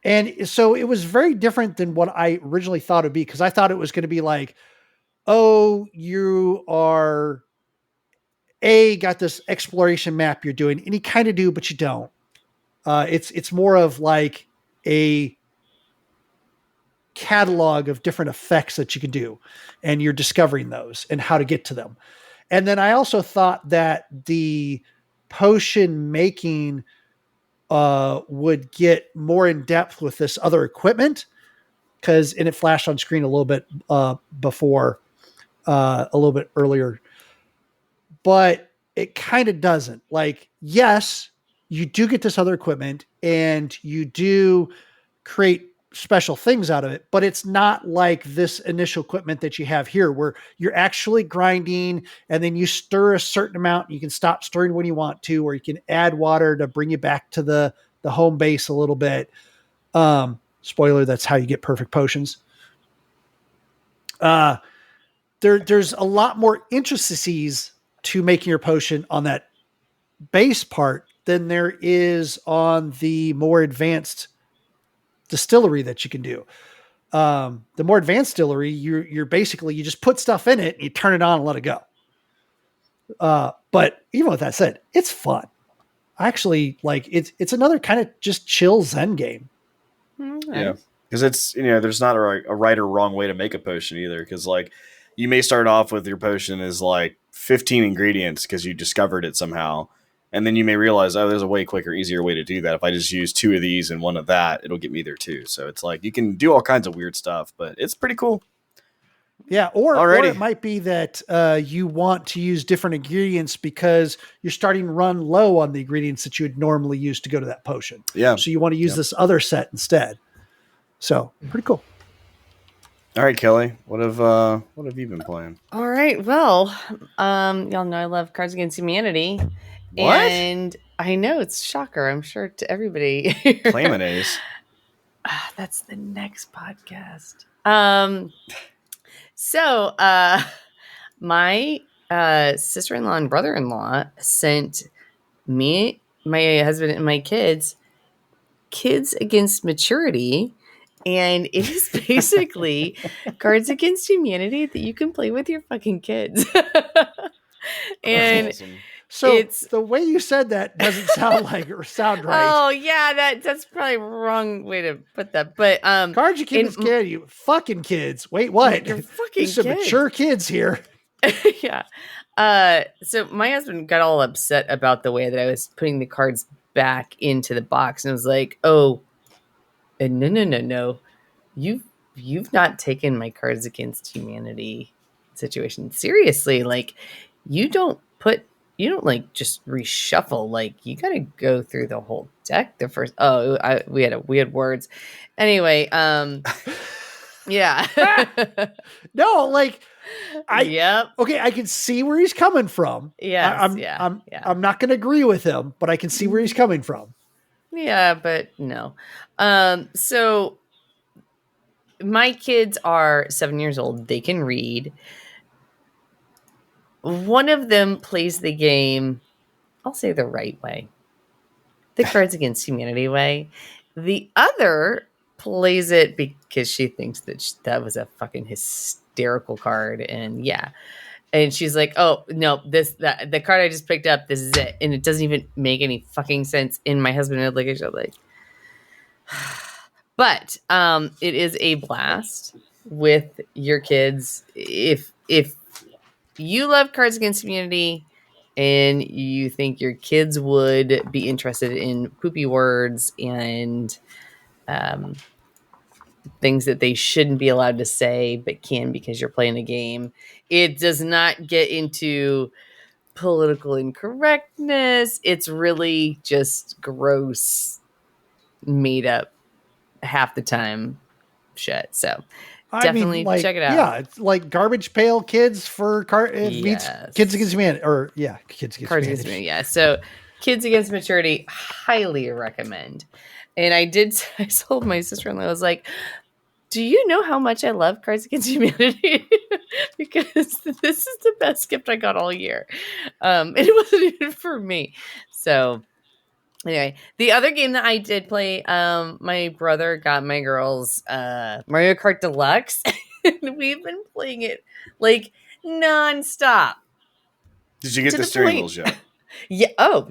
And so it was very different than what I originally thought it'd be, because I thought it was going to be like, oh, you are got this exploration map you're doing, and you kind of do, but you don't. It's more of like a catalog of different effects that you can do, and you're discovering those and how to get to them. And then I also thought that the potion making would get more in depth with this other equipment, and it flashed on screen a little bit before, a little bit earlier, but it kind of doesn't. Like, yes, you do get this other equipment and you do create special things out of it, but it's not like this initial equipment that you have here where you're actually grinding and then you stir a certain amount. You can stop stirring when you want to, or you can add water to bring you back to the home base a little bit. Spoiler, that's how you get perfect potions. There's a lot more intricacies to making your potion on that base part than there is on the more advanced distillery that you can do. The more advanced distillery, you're basically, you just put stuff in it and you turn it on and let it go. But even with that said, it's fun. I actually like it's another kind of just chill Zen game. Nice. Yeah. Because it's, there's not a right or wrong way to make a potion either. Because like you may start off with your potion as like 15 ingredients because you discovered it somehow. And then you may realize, oh, there's a way quicker, easier way to do that. If I just use 2 of these and 1 of that, it'll get me there too. So it's like you can do all kinds of weird stuff, but it's pretty cool. Yeah, or it might be that you want to use different ingredients because you're starting to run low on the ingredients that you would normally use to go to that potion. Yeah. So you want to use this other set instead. So pretty cool. All right, Kelly, what have you been playing? All right, well, y'all know I love Cards Against Humanity. What? And I know it's a shocker, I'm sure, to everybody. Claminace. That's the next podcast. So my sister-in-law and brother-in-law sent me, my husband, and my kids Against Maturity. And it is basically Cards Against Humanity that you can play with your fucking kids. And awesome. So the way you said that doesn't sound like or sound right. Oh yeah, that's probably wrong way to put that. But Cards Against Humanity, you fucking kids. Wait, what? You're fucking There's some mature kids here. Yeah. So my husband got all upset about the way that I was putting the cards back into the box, and was like, "Oh, no. You've not taken my Cards Against Humanity situation seriously. Like, you don't like just reshuffle. Like, you got to go through the whole deck. The first, we had words. Anyway, yeah. No, like, Yep. Okay, I can see where he's coming from. Yeah. I'm not going to agree with him, but I can see where he's coming from. Yeah, but no. So my kids are 7 years old. They can read. One of them plays the game, I'll say the right way, the Cards Against Humanity way. The other plays it because she thinks that was a fucking hysterical card. And yeah. And she's like, oh, no, the card I just picked up, this is it. And it doesn't even make any fucking sense. And my husband had like a show like, but it is a blast with your kids. If you love Cards Against Humanity and you think your kids would be interested in poopy words and things that they shouldn't be allowed to say but can because you're playing a game, it does not get into political incorrectness. It's really just gross, made up half the time shit. So definitely check it out. Yeah, it's like Garbage Pail Kids for meets Kids Against Humanity, or Kids Against Humanity. Yeah, so Kids Against Maturity, highly recommend. And I told my sister-in-law, I was like, do you know how much I love Cards Against Humanity? Because this is the best gift I got all year. And it wasn't even for me. So anyway, the other game that I did play, my brother got my girls Mario Kart Deluxe. And we've been playing it like nonstop. Did you get the steering wheels yet? Yeah. Oh,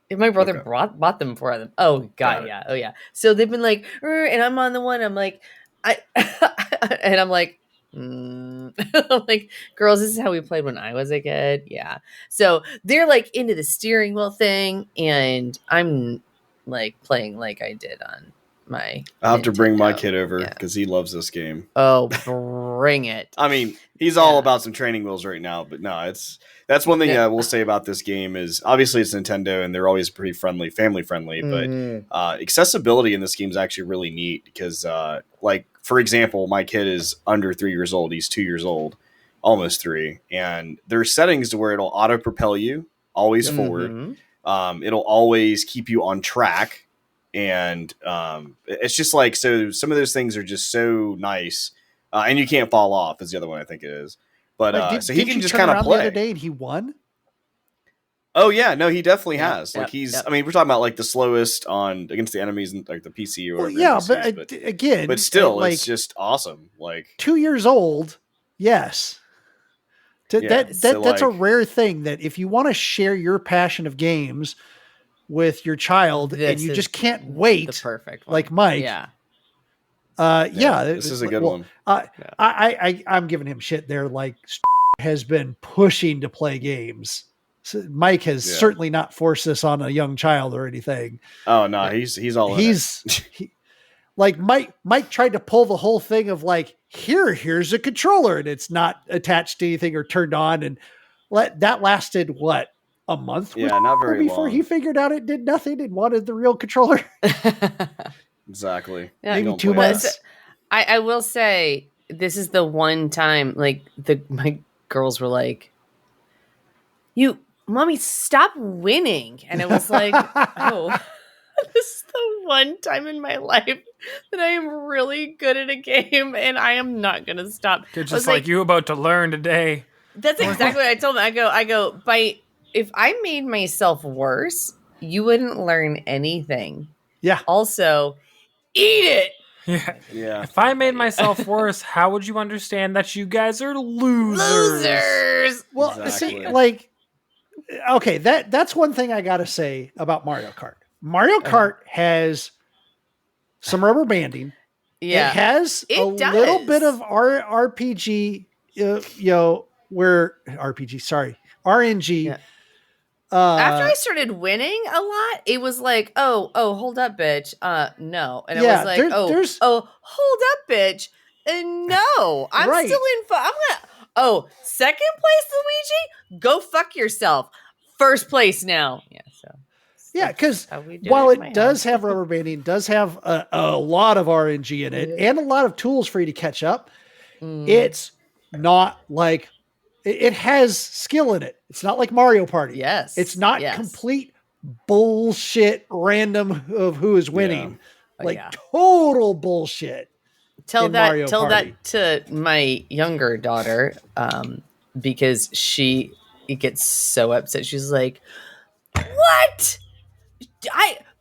my brother bought them for them. Oh god, yeah. Oh yeah. So they've been like, and I'm on the one. I'm like, and I'm like, I'm like, girls, this is how we played when I was a kid. Yeah. So they're like into the steering wheel thing, and I'm like playing like I did on my. I'll have to bring my Nintendo. kid over because he loves this game. Oh, bring it! I mean, he's all about some training wheels right now, but no, that's one thing I will say about this game is obviously it's Nintendo and they're always pretty friendly, family friendly, but accessibility in this game is actually really neat because, like, for example, my kid is under 3 years old. He's 2 years old, almost 3, and there's settings to where it'll auto propel you always forward. It'll always keep you on track. And it's just like, so some of those things are just so nice. And you can't fall off is the other one I think it is. But so he can just kind of play. The other day and he won? Oh, yeah. No, he definitely has. Like I mean, we're talking about like the slowest against the enemies in like the PC or whatever. Yeah, but again. But still, like, it's just awesome. Like 2 years old, yes. That's a rare thing that if you want to share your passion of games with your child and you just can't wait, the perfect one. like Mike. This is a good one. I'm giving him shit there. Like has been pushing to play games. So Mike has certainly not forced this on a young child or anything. Oh no, he's all in it. Like Mike tried to pull the whole thing of like, here's a controller and it's not attached to anything or turned on. And that lasted what? A month? Yeah, not very long. Before he figured out it did nothing and wanted the real controller. Exactly. Yeah, maybe 2 months. I will say this is the one time like my girls were like, Mommy, stop winning. And it was like, oh, this is the one time in my life that I am really good at a game and I am not going to stop. They're just like, you about to learn today. That's exactly what I told them. I go, if I made myself worse, you wouldn't learn anything. Yeah. Also, eat it. Yeah. If I made myself worse, how would you understand that you guys are losers? Well, exactly. See, like, okay, that's one thing I got to say about Mario Kart. Mario Kart has some rubber banding. Yeah. It has little bit of RPG, where RPG, sorry, RNG. Yeah. After I started winning a lot, it was like, oh, hold up, bitch. No. And it was like, hold up, bitch. No, I'm still in. Second place, Luigi? Go fuck yourself. First place now. Yeah, so. Yeah, because while it does have rubber banding, does have a lot of RNG in it and a lot of tools for you to catch up, it's not like... It has skill in it. It's not like Mario Party. Yes. It's not complete bullshit random of who is winning. Total bullshit. Tell that to my younger daughter, because she gets so upset. She's like, what?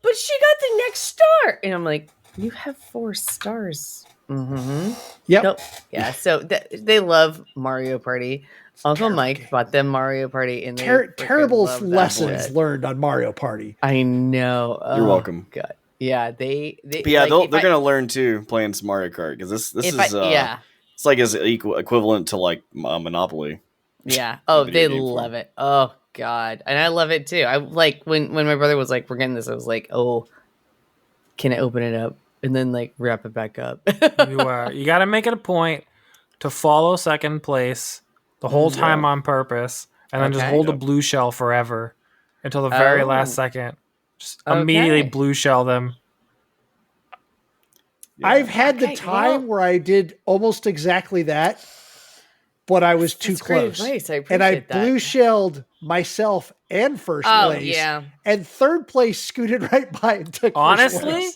But she got the next star. And I'm like, you have 4 stars. Mm-hmm. Yep. Nope. Yeah. So they love Mario Party. Uncle Mike bought them Mario Party, and terrible lessons learned on Mario Party. I know. You're welcome. God. Yeah, they're gonna learn too playing some Mario Kart because this is it's like as equivalent to like Monopoly. Yeah. Oh, they love it. Oh God, and I love it too. I like when my brother was like, "We're getting this," I was like, "Oh, can I open it up and then like wrap it back up?" You got to make it a point to follow second place the whole time on purpose, and then just hold a blue shell forever until the very last second. Just immediately blue shell them. Yeah. I've had the time where I did almost exactly that, but I was too close. And I blue shelled myself and first place. Yeah. And third place scooted right by and took honestly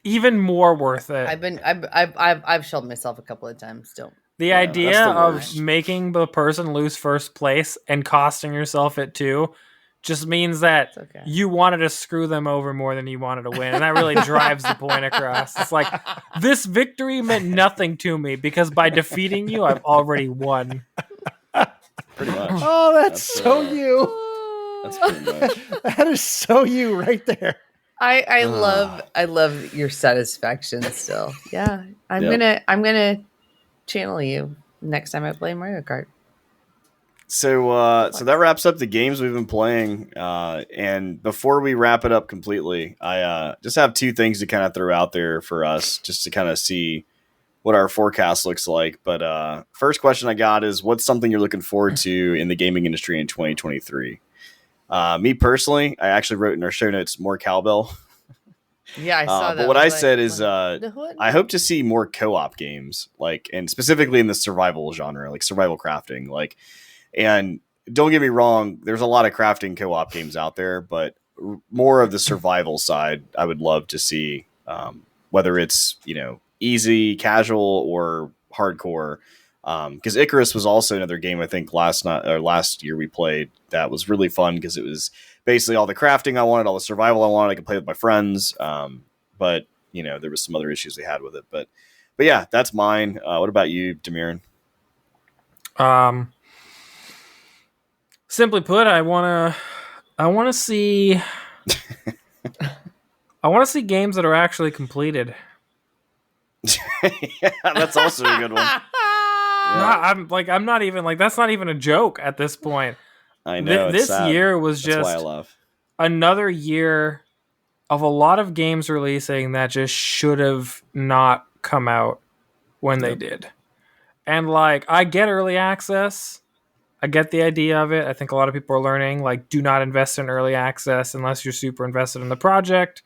even more worth it. I've shelled myself a couple of times still. The idea of making the person lose first place and costing yourself it too just means that you wanted to screw them over more than you wanted to win. And that really drives the point across. It's like, this victory meant nothing to me because by defeating you, I've already won. Pretty much. Oh, that's so you. That's pretty much. That is so you right there. I love your satisfaction still. Yeah. I'm gonna channel you next time I play Mario Kart. So that wraps up the games we've been playing. And before we wrap it up completely, I just have two things to kind of throw out there for us, just to kind of see what our forecast looks like. But first question I got is, what's something you're looking forward to in the gaming industry in 2023? Me personally, I actually wrote in our show notes more cowbell. Yeah, I saw that. But what I said is, I hope to see more co-op games, like, and specifically in the survival genre, like survival crafting, like. And don't get me wrong, there's a lot of crafting co-op games out there, but more of the survival side I would love to see, whether it's, easy, casual, or hardcore. Because Icarus was also another game I think last year we played that was really fun, because it was basically all the crafting I wanted, all the survival I wanted. I could play with my friends, but there was some other issues they had with it. But yeah, that's mine. What about you, Demiran? Simply put, I want to see games that are actually completed. Yeah, that's also a good one. Yeah. I'm not even that's not even a joke at this point. I know this year was that's just why I laugh. Another year of a lot of games releasing that just should have not come out when they did. And I get early access. I get the idea of it. I think a lot of people are learning, do not invest in early access unless you're super invested in the project.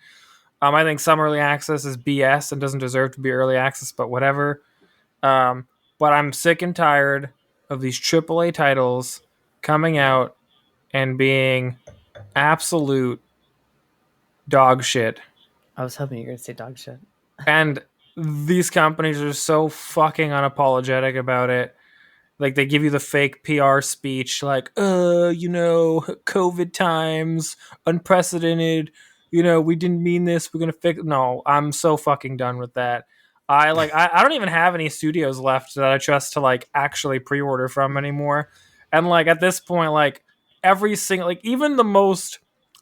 I think some early access is BS and doesn't deserve to be early access, but whatever. But I'm sick and tired of these AAA titles coming out and being absolute dog shit. I was hoping you were going to say dog shit. And these companies are so fucking unapologetic about it. They give you the fake PR speech, COVID times, unprecedented, we didn't mean this, we're going to fix. No, I'm so fucking done with that. I don't even have any studios left that I trust to actually pre-order from anymore. And at this point, every single, even the most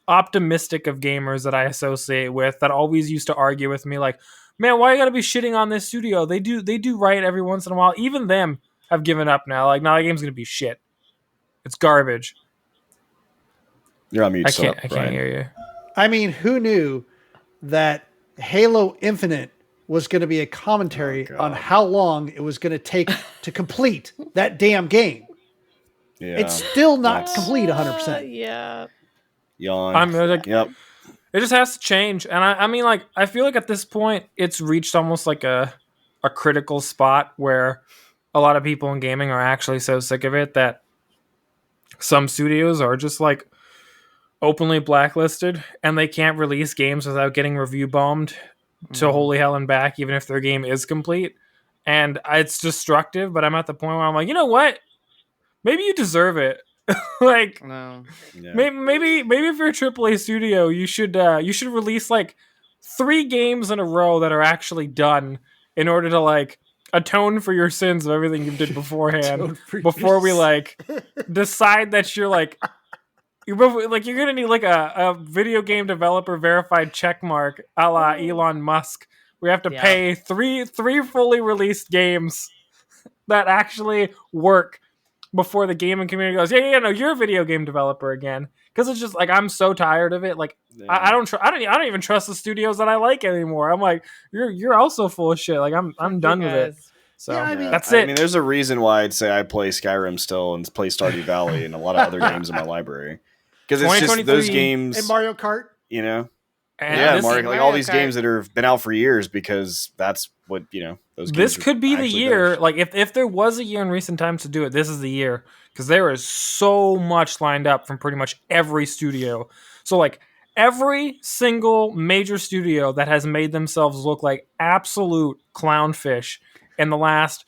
optimistic of gamers that I associate with that always used to argue with me, man, why you gotta be shitting on this studio? They do right every once in a while. Even them have given up now. Now the game's gonna be shit. It's garbage. You're on mute. I can't hear you. I mean, who knew that Halo Infinite was going to be a commentary on how long it was going to take to complete that damn game? Yeah. It's still not complete 100%. Yeah. Yawn. Yep. It just has to change. And I feel like at this point it's reached almost a critical spot where a lot of people in gaming are actually so sick of it that some studios are just openly blacklisted and they can't release games without getting review bombed to holy hell and back, even if their game is complete. And it's destructive, but I'm at the point where I'm you know what? Maybe you deserve it. No. Yeah. Maybe if you're a AAA studio, you should release 3 games in a row that are actually done in order to atone for your sins of everything you did beforehand before we decide that you're you're gonna need a video game developer verified check mark a la Elon Musk. We have to pay three fully released games that actually work before the gaming community goes, no, you're a video game developer again. Because it's just I'm so tired of it. I don't even trust the studios that I like anymore. I'm you're also full of shit. I'm done with it. So that's it. I mean, there's a reason why I'd say I play Skyrim still and play Stardew Valley and a lot of other games in my library. Because it's just those games and Mario Kart, And Mario, all these games that have been out for years, because that's what those games. This could be the year. If there was a year in recent times to do it, this is the year, because there is so much lined up from pretty much every studio. So every single major studio that has made themselves look like absolute clownfish in the last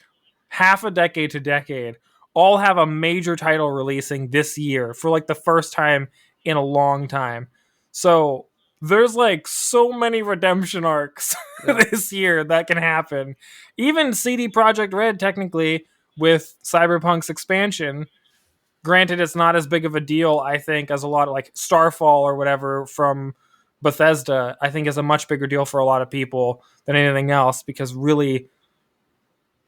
half a decade to decade all have a major title releasing this year for the first time in a long time. So there's so many redemption arcs this year that can happen. Even CD Projekt Red, technically, with Cyberpunk's expansion, granted it's not as big of a deal, I think, as a lot of Starfall or whatever from Bethesda, I think is a much bigger deal for a lot of people than anything else, because really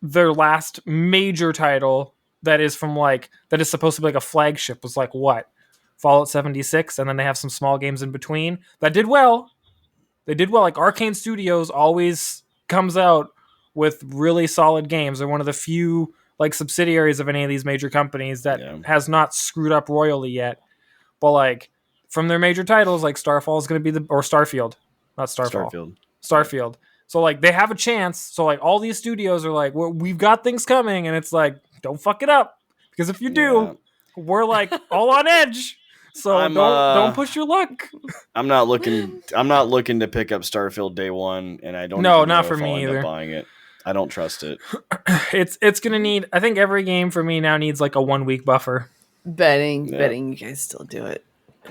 their last major title that is supposed to be like a flagship was like what? Fallout 76, and then they have some small games in between that did well. They did well. Like Arcane Studios always comes out with really solid games. They're one of the few like subsidiaries of any of these major companies that has not screwed up royally yet. But like from their major titles, like Starfall is going to be or Starfield, not Starfall. Starfield. So like they have a chance. So like all these studios are like, well, we've got things coming, and it's like, don't fuck it up, because if you do, we're like all on edge. So don't push your luck. I'm not looking to pick up Starfield day one, and I don't. No, not for me either. Buying it, I don't trust it. It's gonna need. I think every game for me now needs like a 1 week buffer. Betting, you guys still do it.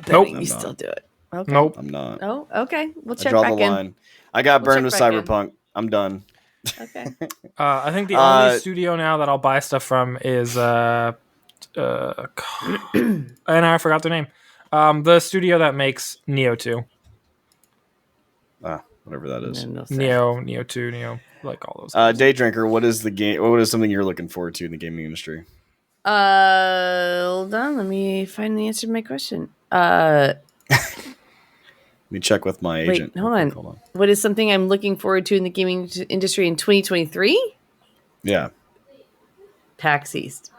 Nope, you still do it. Okay. Nope, I'm not. Oh, okay. We'll check draw back the in. line. I got burned with Cyberpunk. I'm done. Okay. I think the only studio now that I'll buy stuff from is and I forgot their name. The studio that makes Neo 2. Whatever that is. Neo 2, Neo, like all those. Day Drinker, what is the game? What is something you're looking forward to in the gaming industry? Hold on. Let me find the answer to my question. Let me check with my agent. Hold on. What is something I'm looking forward to in the gaming industry in 2023? Yeah. PAX East.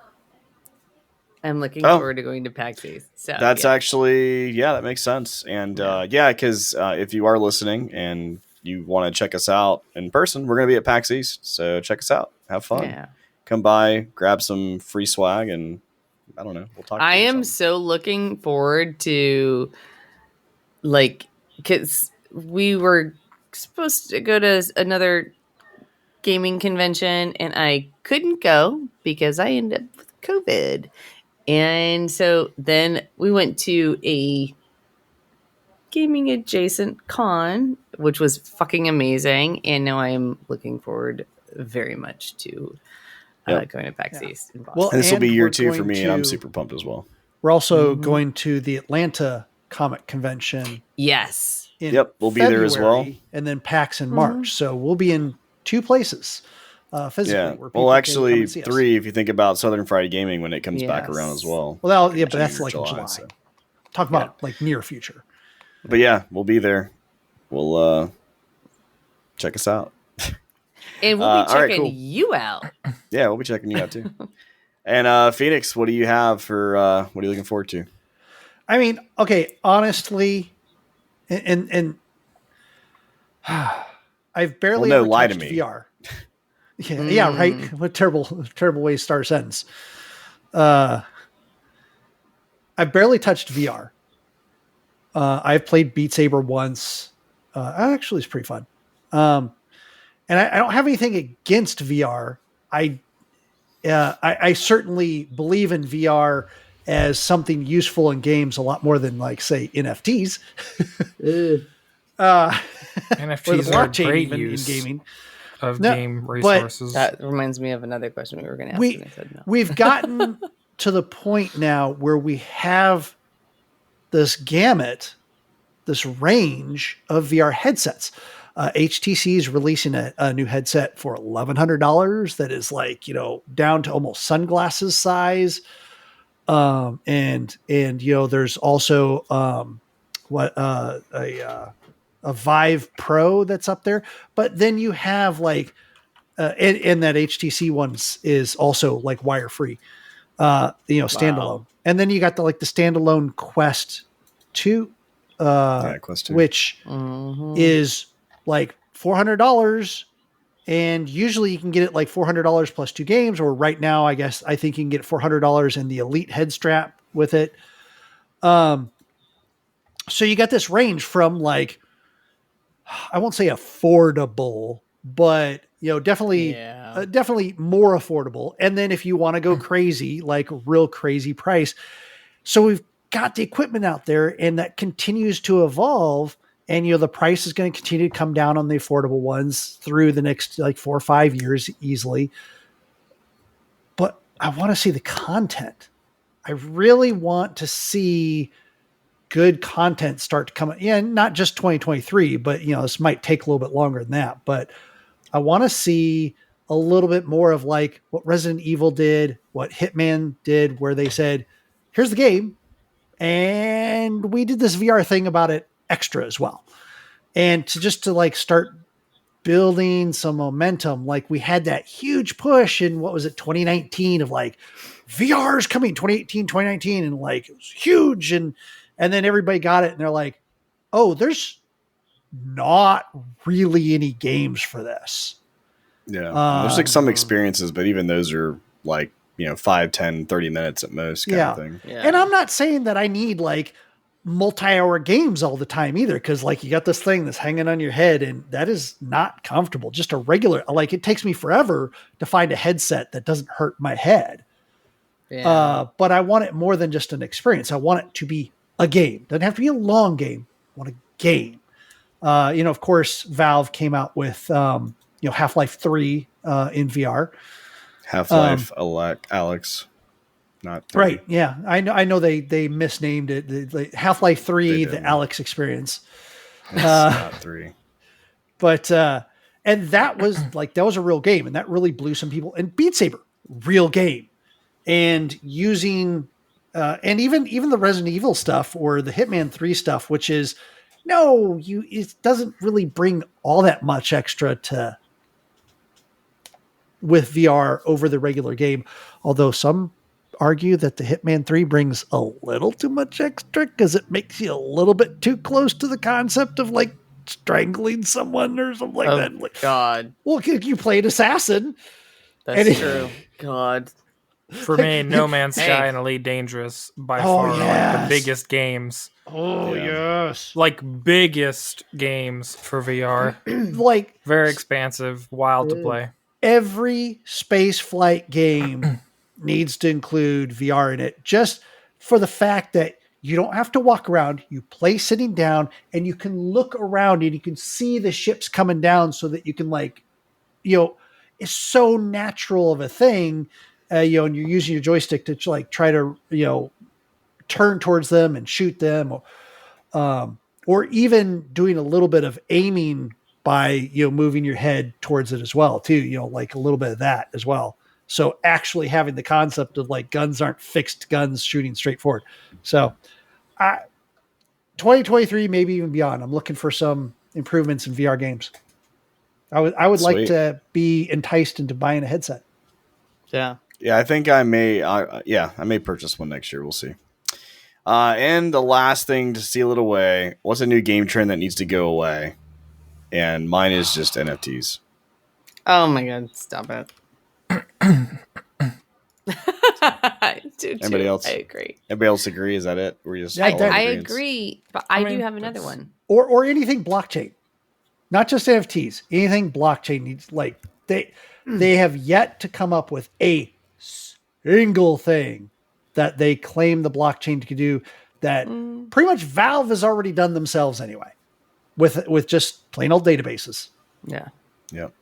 I'm looking forward to going to PAX East. So that's actually, that makes sense. And because if you are listening and you want to check us out in person, we're going to be at PAX East. So check us out. Have fun. Yeah. Come by, grab some free swag, and I don't know. We'll talk. I am so looking forward to, because we were supposed to go to another gaming convention, and I couldn't go because I ended up with COVID. And so then we went to a gaming adjacent con, which was fucking amazing. And now I am looking forward very much to going to PAX East. Well, and this will be year 2 for me, and I'm super pumped as well. We're also going to the Atlanta Comic Convention. Yes. We'll be there as well. And then PAX in March. So we'll be in 2 places. Physically, well, actually 3 if you think about Southern Friday Gaming when it comes back around as well. Well, but that's like July. So. Talk about like near future. But we'll be there. We'll check us out. And we'll be checking you out. Yeah, we'll be checking you out too. And Phoenix, what do you have for what are you looking forward to? I mean, okay, honestly, and I've barely ever lie touched to me. VR. Yeah, right. What terrible way to start a sentence. I've barely touched VR. I've played Beat Saber once. Actually, it's pretty fun. And I don't have anything against VR. I certainly believe in VR as something useful in games a lot more than, like, say, NFTs. NFTs are great use in gaming. Of game resources. That reminds me of another question we were going to ask. And I said no. We've gotten to the point now where we have this gamut, this range of VR headsets. HTC is releasing a new headset for $1,100 that is like, down to almost sunglasses size. And there's also a Vive Pro that's up there, but then you have like, and that HTC one is also like wire free, standalone. Wow. And then you got the standalone Quest 2, Quest 2. Which is like $400. And usually you can get it like $400 plus 2 games, or right now, I think you can get it $400 and the Elite head strap with it. So you got this range from like, I won't say affordable, but definitely more affordable. And then if you want to go crazy, like real crazy price. So we've got the equipment out there, and that continues to evolve. And, the price is going to continue to come down on the affordable ones through the next like 4 or 5 years easily. But I want to see the content. I really want to see good content start to come in. Yeah, not just 2023, but this might take a little bit longer than that. But I want to see a little bit more of like what Resident Evil did, what Hitman did, where they said, here's the game. And we did this VR thing about it extra as well. And to like start building some momentum, like we had that huge push in, what was it, 2019 of like VR is coming, 2018, 2019. And like, it was huge. And then everybody got it and they're like, oh, there's not really any games for this. Yeah. There's like some experiences, but even those are like, 5, 10, 30 minutes at most kind of thing. Yeah. And I'm not saying that I need like multi-hour games all the time either, because like you got this thing that's hanging on your head and that is not comfortable. Just a regular, like it takes me forever to find a headset that doesn't hurt my head. Yeah. But I want it more than just an experience. I want it to be a game. Doesn't have to be a long game. I want a game. Of course, Valve came out with Half-Life 3 in VR. Half-Life Alex, not 3. Right. Yeah, I know they misnamed it. The Half-Life 3, the Alex experience. It's not 3. But and that was a real game, and that really blew some people. And Beat Saber, real game, and using and even the Resident Evil stuff or the Hitman 3 stuff, which is it doesn't really bring all that much extra to with VR over the regular game. Although some argue that the Hitman 3 brings a little too much extra because it makes you a little bit too close to the concept of like strangling someone or something like that. Like, God. Well, you play an assassin. That's true. God. For me, No Man's Sky and Elite Dangerous by far are like the biggest games. Oh, yes. Like biggest games for VR. Like very expansive, wild to play. Every space flight game needs to include VR in it, just for the fact that you don't have to walk around. You play sitting down and you can look around and you can see the ships coming down so that you can it's so natural of a thing, and you're using your joystick to like try to, turn towards them and shoot them, or even doing a little bit of aiming by, moving your head towards it as well too, like a little bit of that as well. So actually having the concept of like guns aren't fixed guns shooting straight forward. So 2023, maybe even beyond, I'm looking for some improvements in VR games. I would like to be enticed into buying a headset. Yeah. Yeah. I think I may purchase one next year. We'll see. And the last thing to seal it away, what's a new game trend that needs to go away? And mine is just NFTs. Oh my God! Stop it. Anybody else? I agree. Everybody else agree? Is that it? We're just I agree, but I do have another one. Or anything blockchain, not just NFTs. Anything blockchain needs, like they have yet to come up with a single thing that they claim the blockchain to do that pretty much Valve has already done themselves anyway. With just plain old databases. Yeah. Yep.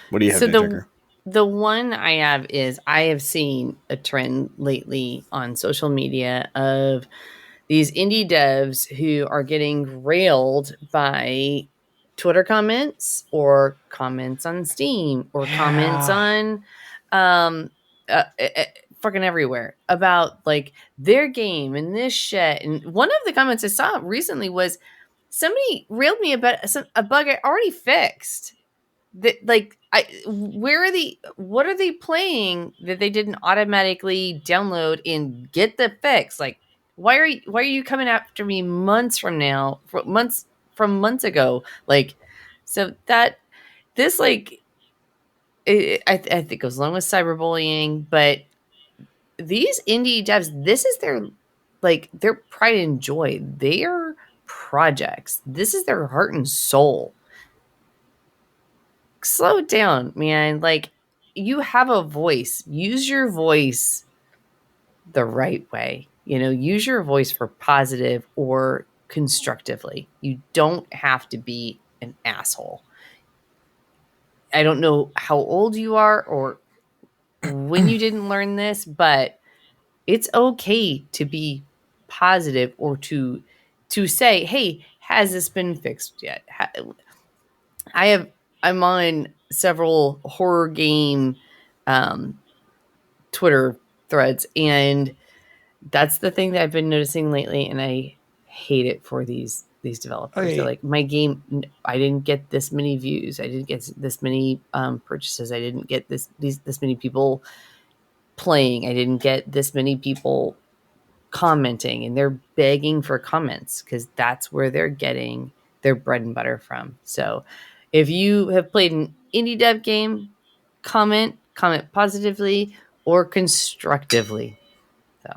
What do you have, so the one I have is I have seen a trend lately on social media of these indie devs who are getting railed by Twitter comments or comments on Steam or comments on fucking everywhere about like their game and this shit. And one of the comments I saw recently was, somebody railed me about a bug I already fixed. That what are they playing that they didn't automatically download and get the fix? Like, why are you coming after me months ago? Like, so that this like, I think it goes along with cyberbullying, but these indie devs, this is their pride and joy. Their projects. This is their heart and soul. Slow down, man. Like, you have a voice. Use your voice the right way. Use your voice for positive or constructively. You don't have to be an asshole. I don't know how old you are or when you didn't learn this, but it's okay to be positive or to say, hey, has this been fixed yet? I have I'm on several horror game Twitter threads, and that's the thing that I've been noticing lately, and I hate it for these developers. Okay. They're like, my game, I didn't get this many views, I didn't get this many purchases, I didn't get this many people playing, I didn't get this many people commenting, and they're begging for comments because that's where they're getting their bread and butter from. So if you have played an indie dev game, comment positively or constructively. So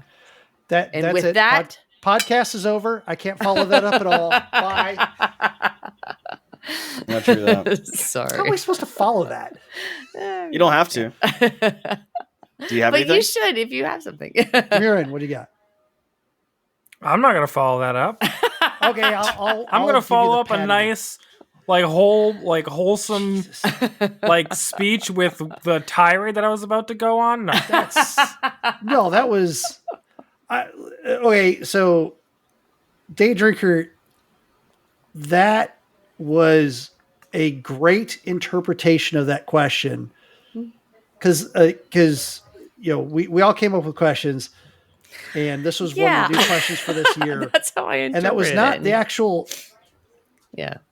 that's with it. That podcast is over. I can't follow that up at all. Bye. Not true that. Sorry. How am I supposed to follow that? You don't have to. Do you have but anything? You should if you have something. Mirren, what do you got? I'm not gonna follow that up. Okay, I'm gonna follow up a nice, wholesome, speech with the tirade that I was about to go on. No, that was okay. So, Day Drinker, that was a great interpretation of that question, because we all came up with questions. And this was one of the new questions for this year. That's how I interpreted it. And that was not the actual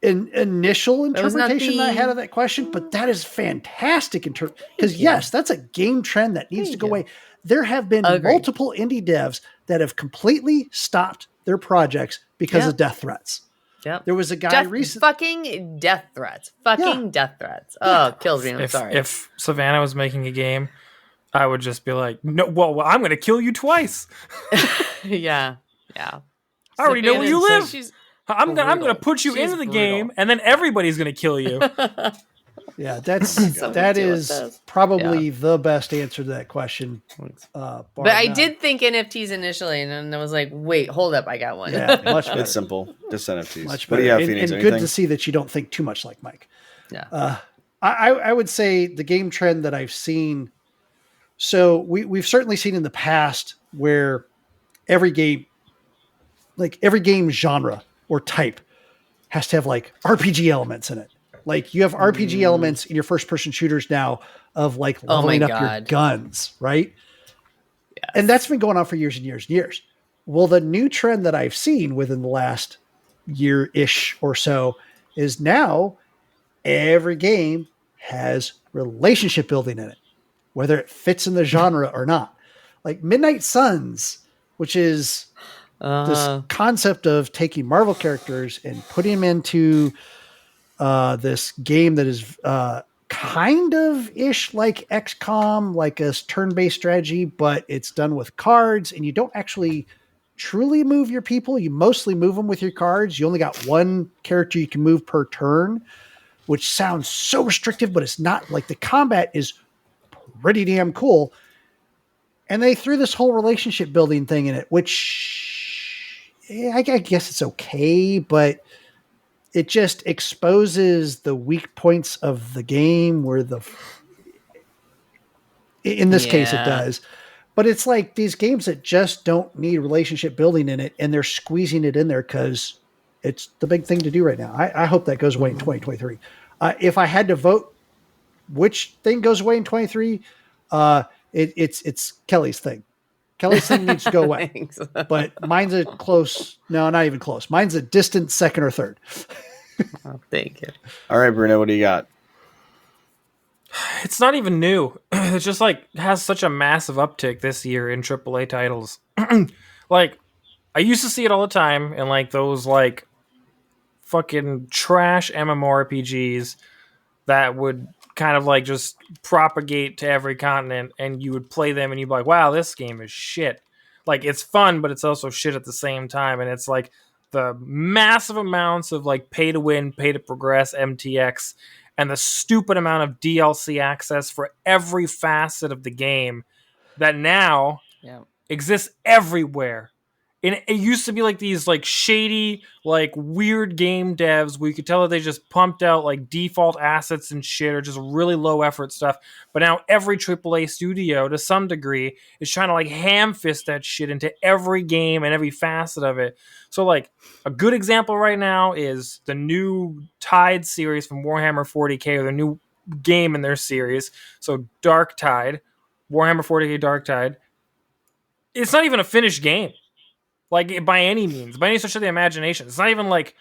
initial interpretation that I had of that question, but that is fantastic. Because yes, that's a game trend that needs to go away. There have been multiple indie devs that have completely stopped their projects because of death threats. Yep. There was a guy recently. Fucking death threats. Death threats. Oh, kills me. I'm sorry. If Savannah was making a game, I would just be like, no, well, I'm going to kill you twice. Yeah. I already know where you live. I'm going to put you into the game, and then everybody's going to kill you. Yeah, that is probably the best answer to that question. But I did think NFTs initially, and then I was like, wait, hold up, I got one. Yeah, much better. It's simple. Just NFTs. Much better. Yeah, and good to see that you don't think too much like Mike. Yeah. I would say the game trend that I've seen. So we've certainly seen in the past where every game genre or type has to have like RPG elements in it. Like you have RPG elements in your first person shooters now of like leveling up your guns, right? Yes. And that's been going on for years and years and years. Well, the new trend that I've seen within the last year-ish or so is now every game has relationship building in it, whether it fits in the genre or not. Like Midnight Suns, which is this concept of taking Marvel characters and putting them into this game that is kind of ish like XCOM, like a turn-based strategy, but it's done with cards, and you don't actually truly move your people. You mostly move them with your cards. You only got one character you can move per turn, which sounds so restrictive, but it's not. Like the combat is pretty damn cool. And they threw this whole relationship building thing in it, which I guess it's okay, but it just exposes the weak points of the game where in this case it does. But it's like these games that just don't need relationship building in it, and they're squeezing it in there because it's the big thing to do right now. I hope that goes away in 2023. If I had to vote which thing goes away in 23, it's Kelly's thing. Kelly's thing needs to go away. But mine's a close, no, not even close. Mine's a distant second or third. Oh, thank you. All right, Bruno, what do you got? It's not even new. It's just like has such a massive uptick this year in AAA titles. Like I used to see it all the time in like those like fucking trash MMORPGs that would kind of like just propagate to every continent, and you would play them and you'd be like, wow, this game is shit. Like it's fun, but it's also shit at the same time. And it's like the massive amounts of like pay to win, pay to progress MTX, and the stupid amount of DLC access for every facet of the game that now exists everywhere. And it used to be like these like shady, like weird game devs where you could tell that they just pumped out like default assets and shit or just really low effort stuff. But now every AAA studio to some degree is trying to like ham fist that shit into every game and every facet of it. So like a good example right now is the new Tide series from Warhammer 40k, or the new game in their series. So Dark Tide, Warhammer 40k Dark Tide. It's not even a finished game, like by any means, by any stretch of the imagination. It's not even like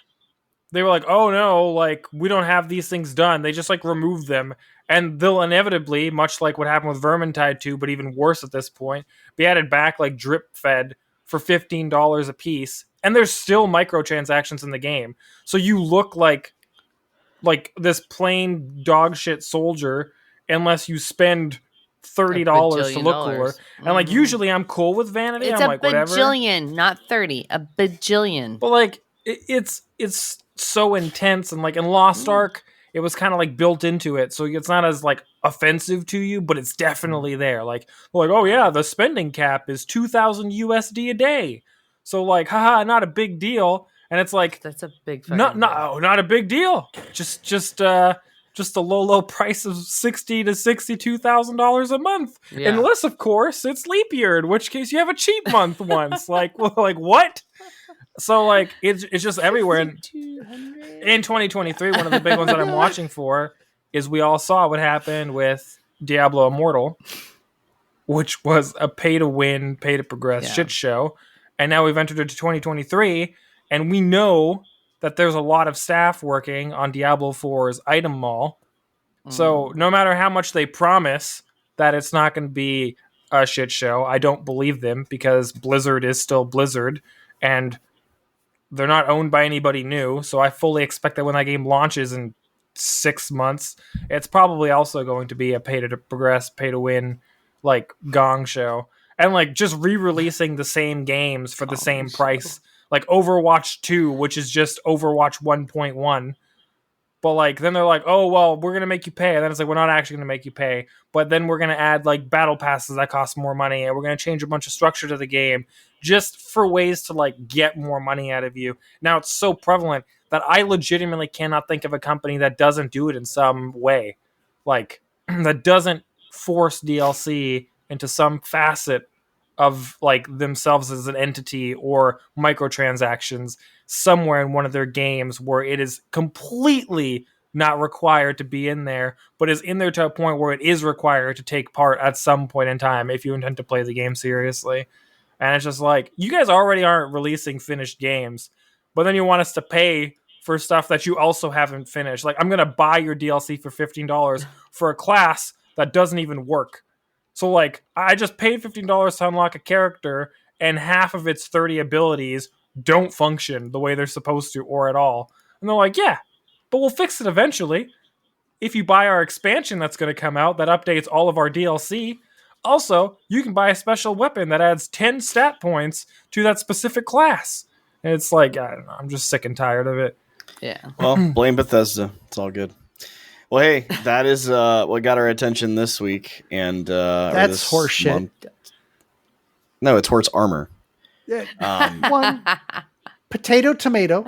they were like, oh no, like we don't have these things done. They just like removed them, and they'll inevitably, much like what happened with Vermintide 2, but even worse at this point, be added back like drip fed for $15 a piece. And there's still microtransactions in the game, so you look like this plain dog shit soldier unless you spend $30 to look cooler. And like usually I'm cool with vanity. It's I'm like, whatever. It's a bajillion, not 30. A bajillion. But like it's so intense, and like in Lost Ark, it was kind of like built into it, so it's not as like offensive to you, but it's definitely there. Like oh yeah, the spending cap is 2,000 USD a day. So like, haha, not a big deal. And it's like that's a big not a big deal. Just a low price of $60,000 to $62,000 a month, unless of course it's leap year, in which case you have a cheap month once. like what? So like it's just everywhere. And in 2023, one of the big ones that I'm watching for is we all saw what happened with Diablo Immortal, which was a pay to win, pay to progress shit show, and now we've entered into 2023. And we know that there's a lot of staff working on Diablo 4's item mall. So no matter how much they promise that it's not going to be a shit show, I don't believe them, because Blizzard is still Blizzard and they're not owned by anybody new. So I fully expect that when that game launches in 6 months, it's probably also going to be a pay to progress, pay to win, like gong show. And like just re-releasing the same games for the same price. Like Overwatch 2, which is just Overwatch 1.1. But like then they're like, oh, well, we're going to make you pay. And then it's like, we're not actually going to make you pay. But then we're going to add like battle passes that cost more money. And we're going to change a bunch of structure to the game just for ways to like get more money out of you. Now it's so prevalent that I legitimately cannot think of a company that doesn't do it in some way. Like that doesn't force DLC into some facet of like themselves as an entity, or microtransactions somewhere in one of their games where it is completely not required to be in there, but is in there to a point where it is required to take part at some point in time if you intend to play the game seriously. And it's just like, you guys already aren't releasing finished games, but then you want us to pay for stuff that you also haven't finished. Like, I'm going to buy your DLC for $15 for a class that doesn't even work. So, like, I just paid $15 to unlock a character, and half of its 30 abilities don't function the way they're supposed to, or at all. And they're like, yeah, but we'll fix it eventually. If you buy our expansion that's going to come out that updates all of our DLC. Also, you can buy a special weapon that adds 10 stat points to that specific class. And it's like, I don't know, I'm just sick and tired of it. Yeah. Well, blame Bethesda. It's all good. Well, hey, that is what got our attention this week, and that's horseshit. No, it's horse armor. One potato, tomato.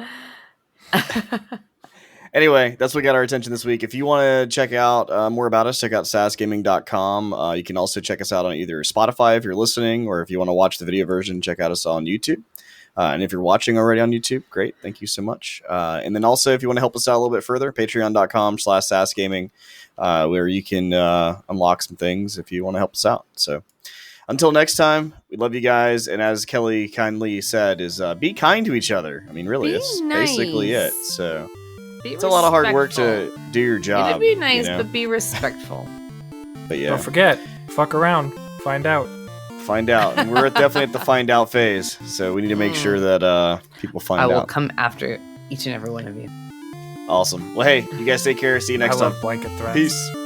Anyway, that's what got our attention this week. If you want to check out more about us, check out sasgaming.com. You can also check us out on either Spotify if you're listening, or if you want to watch the video version, check out us on YouTube. And if you're watching already on YouTube, great. Thank you so much. And then also, if you want to help us out a little bit further, patreon.com/sasgaming, where you can unlock some things if you want to help us out. So until next time, we love you guys. And as Kelly kindly said, is be kind to each other. I mean, really, it's basically it. So it's a lot of hard work to do your job. Be nice, but be respectful. But yeah. Don't forget, fuck around, find out. And we're definitely at the find out phase, so we need to make sure that people find out. I will come after each and every one of you. Awesome. Well, hey, you guys take care. See you next time. Blanket threats. Peace.